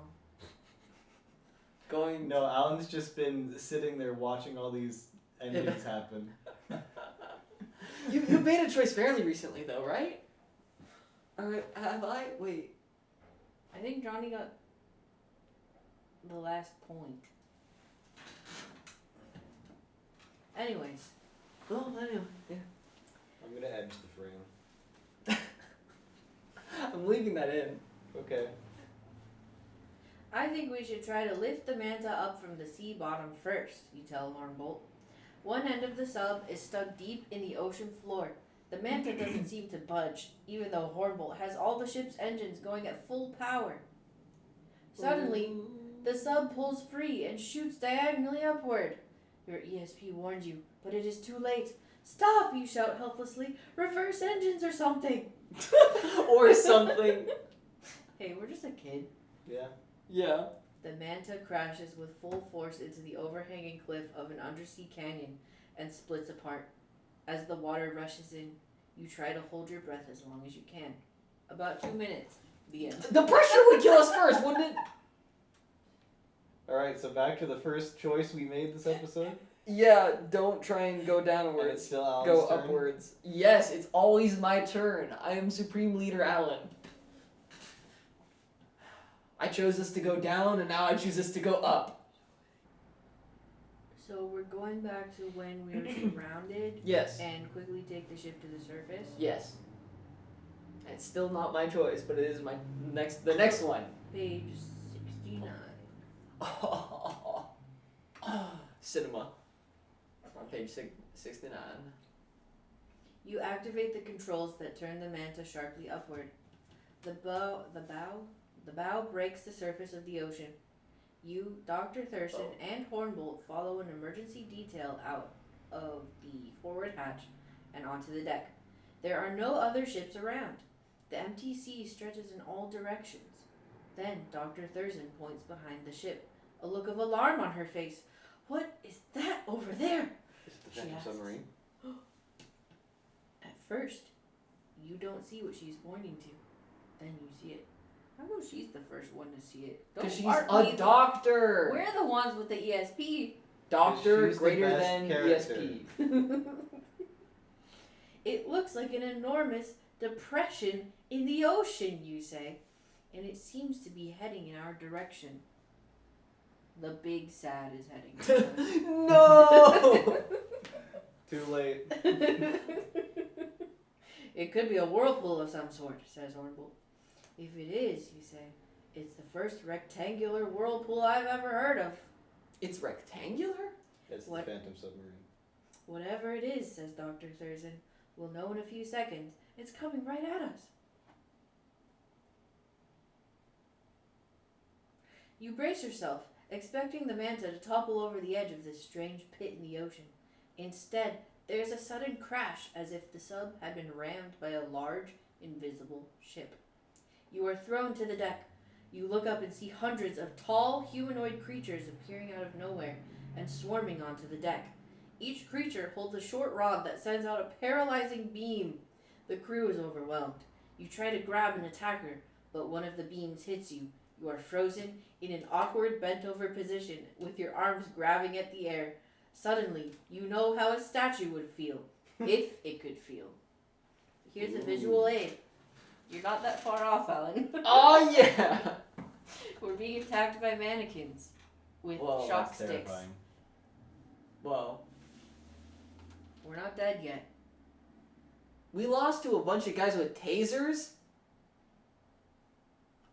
Going. No, Alan's just been sitting there watching all these endings happen. You made a choice fairly recently though, right? Or have I? Wait. I think Johnny got the last point. Anyways, Well, anyway, yeah. I'm gonna edge the frame. I'm leaving that in. Okay. I think we should try to lift the manta up from the sea bottom first, you tell Hornbolt. One end of the sub is stuck deep in the ocean floor. The manta doesn't seem to budge, even though Hornbolt has all the ship's engines going at full power. Suddenly, the sub pulls free and shoots diagonally upward. Your ESP warns you, but it is too late. Stop, you shout helplessly. Reverse engines or something. Or something. Hey, we're just a kid. Yeah. Yeah. The manta crashes with full force into the overhanging cliff of an undersea canyon and splits apart. As the water rushes in, you try to hold your breath as long as you can. About 2 minutes. The end. The pressure would kill us first, wouldn't it? Alright, so back to the first choice we made this episode. Yeah, don't try and go And it's downwards. still Alan's Go turn. upwards. Yes, it's always my turn. I am Supreme Leader Alan. I chose us to go down, and now I choose us to go up. So we're going back to when we were surrounded Yes. and quickly take the ship to the surface. Yes. It's still not my choice, but it is the next one. Page 69. Cinema. On page 69. You activate the controls that turn the manta sharply upward. The bow breaks the surface of the ocean. You, Dr. Thurston, and Hornbolt follow an emergency detail out of the forward hatch and onto the deck. There are no other ships around. The empty sea stretches in all directions. Then Dr. Thurston points behind the ship, a look of alarm on her face. What is that over there? Is it the She Phantom asks. Submarine? At first, you don't see what she's pointing to. Then you see it. How come she's the first one to see it? Because she's mark a me. doctor. We're the ones with the ESP. Doctor She's the greater best than character. ESP. It looks like an enormous depression in the ocean, you say, and it seems to be heading in our direction. The big sad is heading to us. No. Too late. It could be a whirlpool of some sort, says Hornbolt. If it is, you say, it's the first rectangular whirlpool I've ever heard of. It's rectangular? It's What? the Phantom Submarine. Whatever it is, says Dr. Thurston, we'll know in a few seconds. It's coming right at us. You brace yourself, expecting the manta to topple over the edge of this strange pit in the ocean. Instead, there's a sudden crash as if the sub had been rammed by a large, invisible ship. You are thrown to the deck. You look up and see hundreds of tall, humanoid creatures appearing out of nowhere and swarming onto the deck. Each creature holds a short rod that sends out a paralyzing beam. The crew is overwhelmed. You try to grab an attacker, but one of the beams hits you. You are frozen in an awkward bent-over position with your arms grabbing at the air. Suddenly, you know how a statue would feel, if it could feel. Here's a visual aid. You're not that far off, Alan. Oh yeah. We're being attacked by mannequins with Whoa, shock That's sticks. terrifying. Whoa. We're not dead yet. We lost to a bunch of guys with tasers?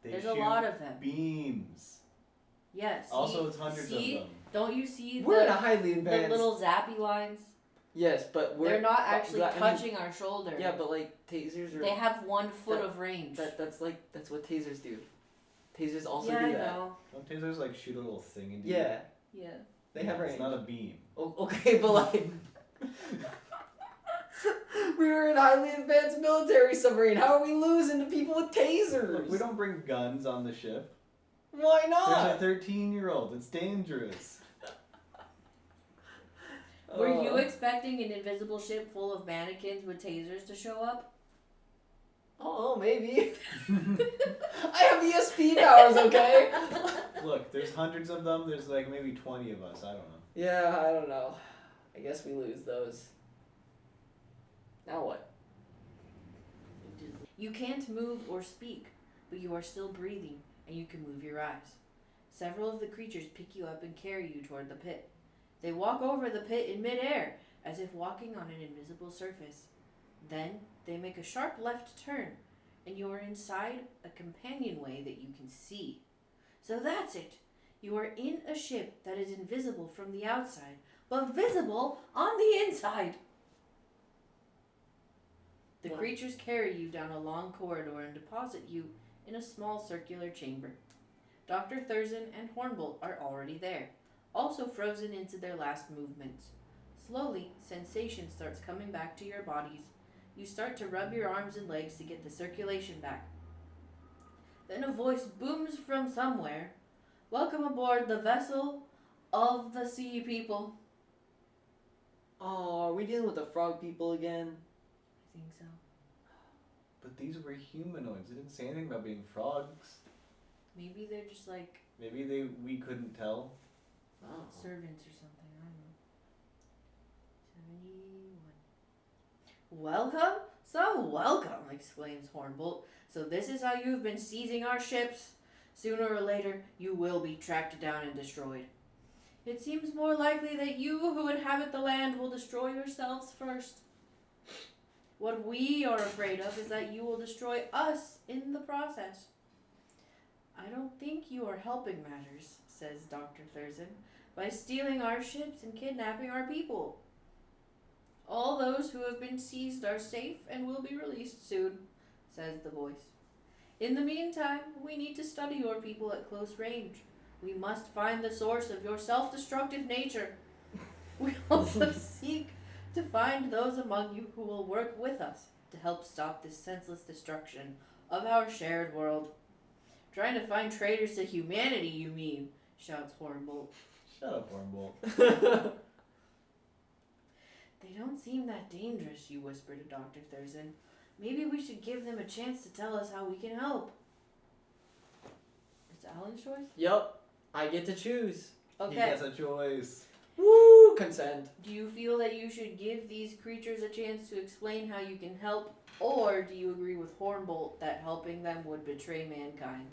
They There's a shoot lot of them. beams. Yes. Also, it's hundreds of them. Don't you see We're in a the highly the advanced. little zappy lines? Yes, but we're They're not actually I mean, touching our shoulder. Yeah, but like tasers are. They have 1 foot That- of range. That's what tasers do. Tasers also yeah, do I that. know. Don't tasers like shoot a little thing into Yeah, Yeah. they have range. It's not a beam. Okay, but like. We were in highly advanced military submarine. How are we losing to people with tasers? Look, we don't bring guns on the ship. Why There's not? a 13-year-old. It's dangerous. Were you expecting an invisible ship full of mannequins with tasers to show up? Oh, maybe. I have ESP powers, okay? Look, there's hundreds of them. There's like maybe 20 of us. I don't know. Yeah, I don't know. I guess we lose those. Now what? You can't move or speak, but you are still breathing and you can move your eyes. Several of the creatures pick you up and carry you toward the pit. They walk over the pit in midair, as if walking on an invisible surface. Then they make a sharp left turn, and you are inside a companionway that you can see. So that's it. You are in a ship that is invisible from the outside, but visible on the inside. The Wow. creatures carry you down a long corridor and deposit you in a small circular chamber. Dr. Thurston and Hornbolt are already there, also frozen into their last movements. Slowly, sensation starts coming back to your bodies. You start to rub your arms and legs to get the circulation back. Then a voice booms from somewhere. Welcome aboard the vessel of the sea people. Oh, are we dealing with the frog people again? I think so. But these were humanoids. They didn't say anything about being frogs. Maybe they're just like Maybe we couldn't tell. Oh. servants or something. I don't know. 71. Welcome? Some welcome, exclaims Hornbolt. So this is how you've been seizing our ships? Sooner or later, you will be tracked down and destroyed. It seems more likely that you who inhabit the land will destroy yourselves first. What we are afraid of is that you will destroy us in the process. I don't think you are helping matters, says Dr. Thurston, by stealing our ships and kidnapping our people. All those who have been seized are safe and will be released soon, says the voice. In the meantime, we need to study your people at close range. We must find the source of your self-destructive nature. We also seek to find those among you who will work with us to help stop this senseless destruction of our shared world. Trying to find traitors to humanity, you mean? Shouts Hornbolt. Shut up, Hornbolt. They don't seem that dangerous, you whisper to Dr. Thurston. Maybe we should give them a chance to tell us how we can help. It's Alan's choice? Yup. I get to choose. Okay. He gets a choice. Woo! Consent. Do you feel that you should give these creatures a chance to explain how you can help, or do you agree with Hornbolt that helping them would betray mankind?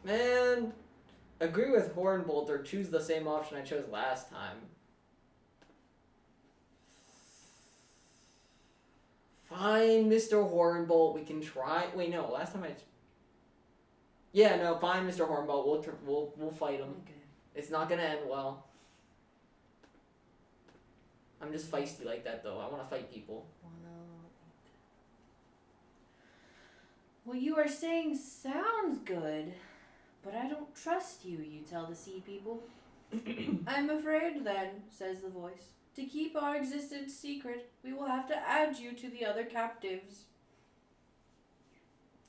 Man, agree with Hornbolt or choose the same option I chose last time. Fine, Mr. Hornbolt. We can try. Wait, no. Last time I. Yeah, no. Fine, Mr. Hornbolt. We'll fight him. Okay. It's not gonna end well. I'm just feisty like that, though. I want to fight people. What you are saying sounds good, but I don't trust you, you tell the sea people. I'm afraid then, says the voice. To keep our existence secret, we will have to add you to the other captives.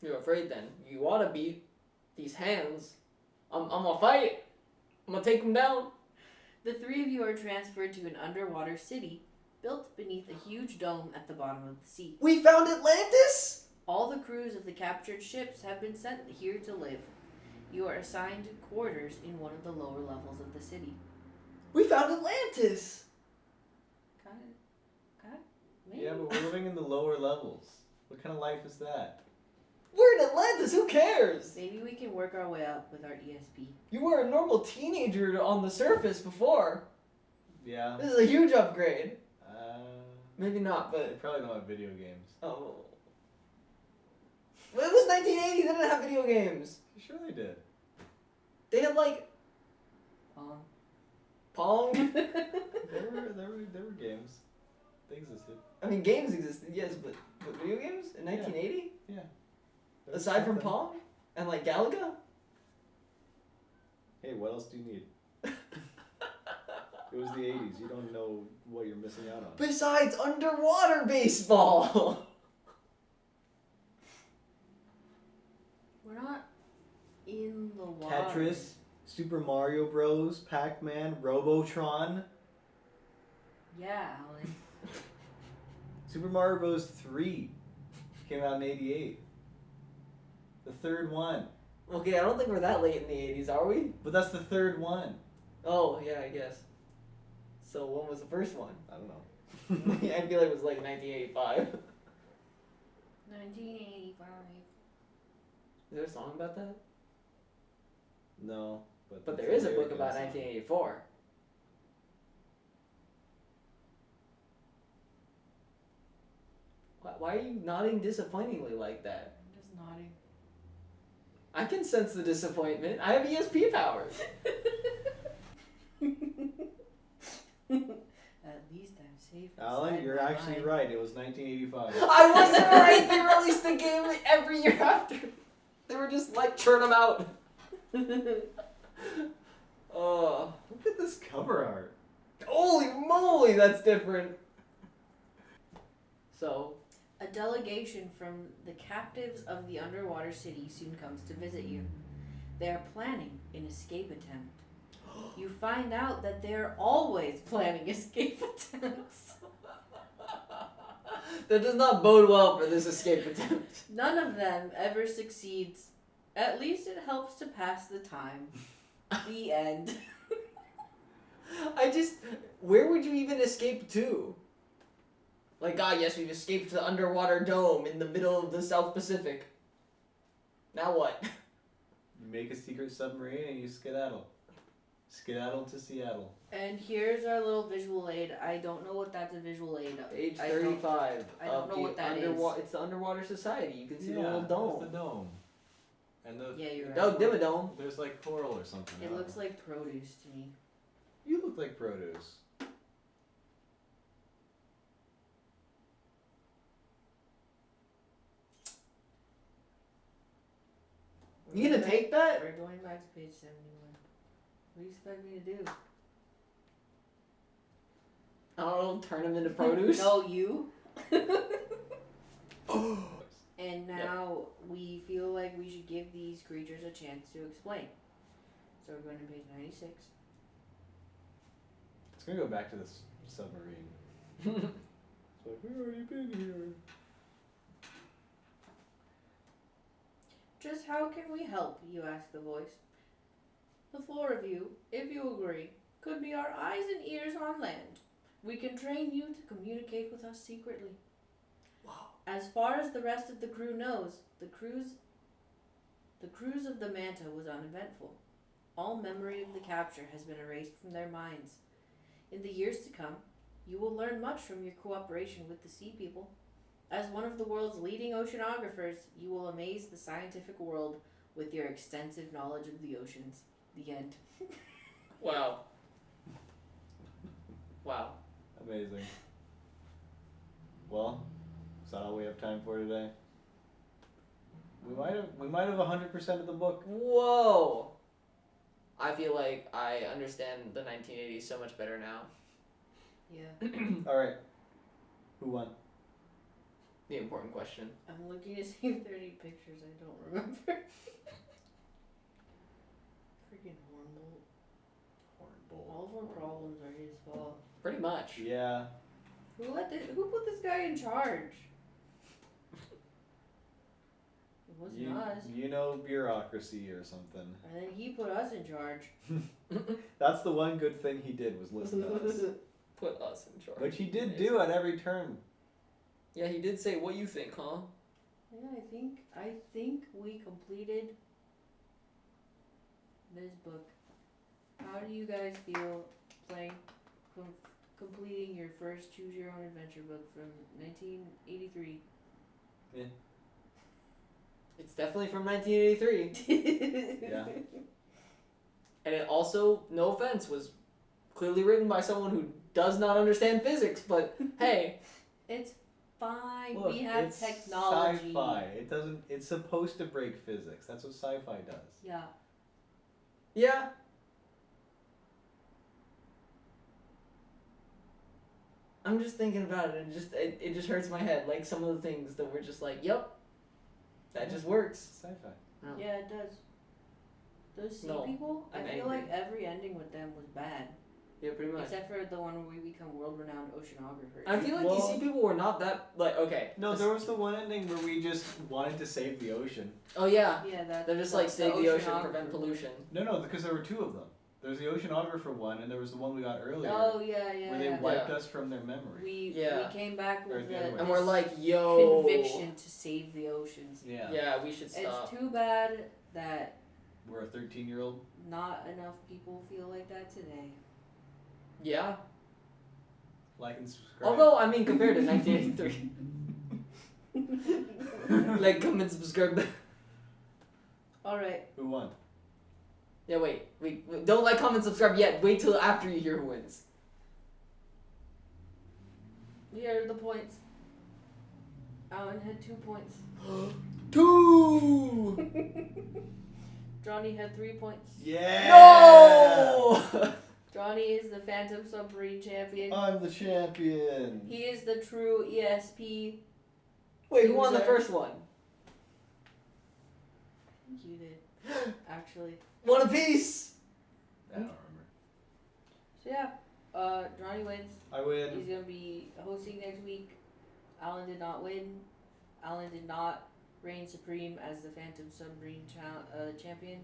You're afraid then? You ought to beat these hands. I'm gonna fight. I'm gonna take them down. The three of you are transferred to an underwater city built beneath a huge dome at the bottom of the sea. We found Atlantis. All the crews of the captured ships have been sent here to live. You are assigned quarters in one of the lower levels of the city. We found Atlantis. Maybe. Yeah, but we're living in the lower levels. What kind of life is that? We're in Atlantis. Who cares? Maybe we can work our way up with our ESP. You were a normal teenager on the surface before. Yeah. This is a huge upgrade. Uh, Maybe not, They but probably don't have video games. oh. Well, it was 1980. They didn't have video games. Sure they did. They had like Pong. There were games. They existed. I mean, games existed, yes, but video games in 1980? Yeah. There was Aside from something. Pong and like Galaga. Hey, what else do you need? It was the 80s. You don't know what you're missing out on. Besides underwater baseball. We're not in the water. Tetris, Super Mario Bros, Pac-Man, Robotron. Yeah, Alan. Super Mario Bros 3 came out in 88. The third one. Okay, I don't think we're that late in the 80s, are we? But that's the third one. Oh, yeah, I guess. So when was the first one? I don't know. I feel like it was like 1985. 1985. Is there a song about that? No. But that's there is a very book good about song. 1984. Why are you nodding disappointingly like that? I'm just nodding. I can sense the disappointment. I have ESP powers. At least I'm safe. Alan, inside you're my actually mind. right. It was 1985. I wasn't right. They released the game every year after. They were just like churn them out. Oh, Look at this cover art. holy moly, that's different. So, A delegation from the captives of the underwater city soon comes to visit you. They are planning an escape attempt. You find out that they are always planning escape attempts. that does not bode well for this escape attempt. None of them ever succeeds. At least it helps to pass the time. The end. Where would you even escape to? Like, yes, we've escaped the underwater dome in the middle of the South Pacific. Now what? You make a secret submarine and you skedaddle. Skedaddle to Seattle. And here's our little visual aid. I don't know what that's a visual aid of. Page I don't- 35. I don't of know the what that It's the Underwater Society. You can see the little It's dome. the dome. And the Yeah, you're right. Oh, Dimmadome. there's like coral or something. I It don't looks know. like produce to me. You look like produce. You gonna take that? We're going back to page 71. What do you expect me to do? I don't know, turn them into produce? No, you. And now we feel like we should give these creatures a chance to explain. So we're going to page 96. It's gonna go back to this submarine. It's like, we've already been here. Just how can we help, you ask the voice. The four of you, if you agree, could be our eyes and ears on land. We can train you to communicate with us secretly. Wow. As far as the rest of the crew knows, the cruise of the Manta was uneventful. All memory of the capture has been erased from their minds. In the years to come, you will learn much from your cooperation with the Sea People. As one of the world's leading oceanographers, you will amaze the scientific world with your extensive knowledge of the oceans. The end. Wow. Wow. Amazing. Well, is that all we have time for today? We might have 100% of the book. Whoa. I feel like I understand the 1980s so much better now. Yeah. All right. Who won? The important question. I'm looking to see if there are any pictures. I don't remember. Freaking Hornbolt. Hornbolt. All of our problems are his fault. Pretty much. Yeah. Who put this guy in charge? It wasn't us. You know, bureaucracy or something. And then he put us in charge. That's the one good thing he did was listen to us. Put us in charge. Which he did do at every turn. Yeah, he did say, "What you think, huh?" Yeah, I think we completed this book. How do you guys feel playing, completing your first Choose Your Own Adventure book from 1983? It's definitely from 1983, Yeah. and it also, no offense, was clearly written by someone who does not understand physics. But hey, It's fine. Look, we have it's technology. Sci-fi. It doesn't. It's supposed to break physics. That's what sci-fi does. Yeah. yeah. I'm just thinking about it, and it just hurts my head. Like some of the things that we're just like, "Yep, that just works." Sci-fi. No. Yeah, it does. Those sea No, people, I I'm feel angry. like every ending with them was bad. Yeah, pretty much. Except for the one where we become world-renowned oceanographers. I feel like these sea people were not that like okay. No, there was the one ending where we just wanted to save the ocean. Oh yeah, Yeah, that's they're just like save the ocean, prevent oceanographer. pollution. No, because there were two of them. There's the oceanographer one, and there was the one we got earlier, Oh yeah, yeah. where they yeah. wiped us from their memory. We Yeah. came back Or with the other way. And we're this like, yo. conviction to save the oceans. Yeah. Yeah, we should stop. It's too bad that We're a 13-year-old. not enough people feel like that today. Yeah. Like and subscribe. Although, I mean, compared to 1983. Like, comment, subscribe. All right. Who won? Yeah, wait. Don't like, comment, subscribe yet. Wait till after you hear who wins. Here are the points. Alan had 2 points. 2! Johnny had 3 points. Yeah. No! Johnny is the Phantom Submarine champion. I'm the champion. He is the true ESP. Wait, who won the Loser. first one? I think you did, actually. One apiece! I don't remember. So yeah, Johnny wins. I win. He's gonna be hosting next week. Alan did not win. Alan did not reign supreme as the Phantom Submarine champion.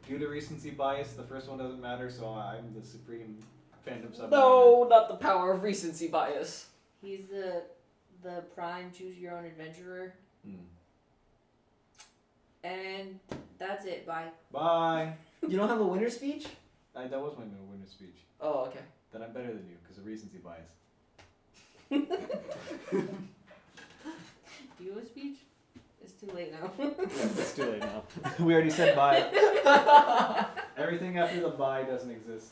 Due to recency bias, the first one doesn't matter, so I'm the supreme Phantom Submarine. No, not the power of recency bias. He's the prime choose your own adventurer. And that's it. Bye. Bye. You don't have a winner speech? That was my winner's speech. Oh, okay. That I'm better than you because of reasons he buys. Do you have a speech? It's too late now. Yeah, it's too late now. We already said bye. Everything after the bye doesn't exist.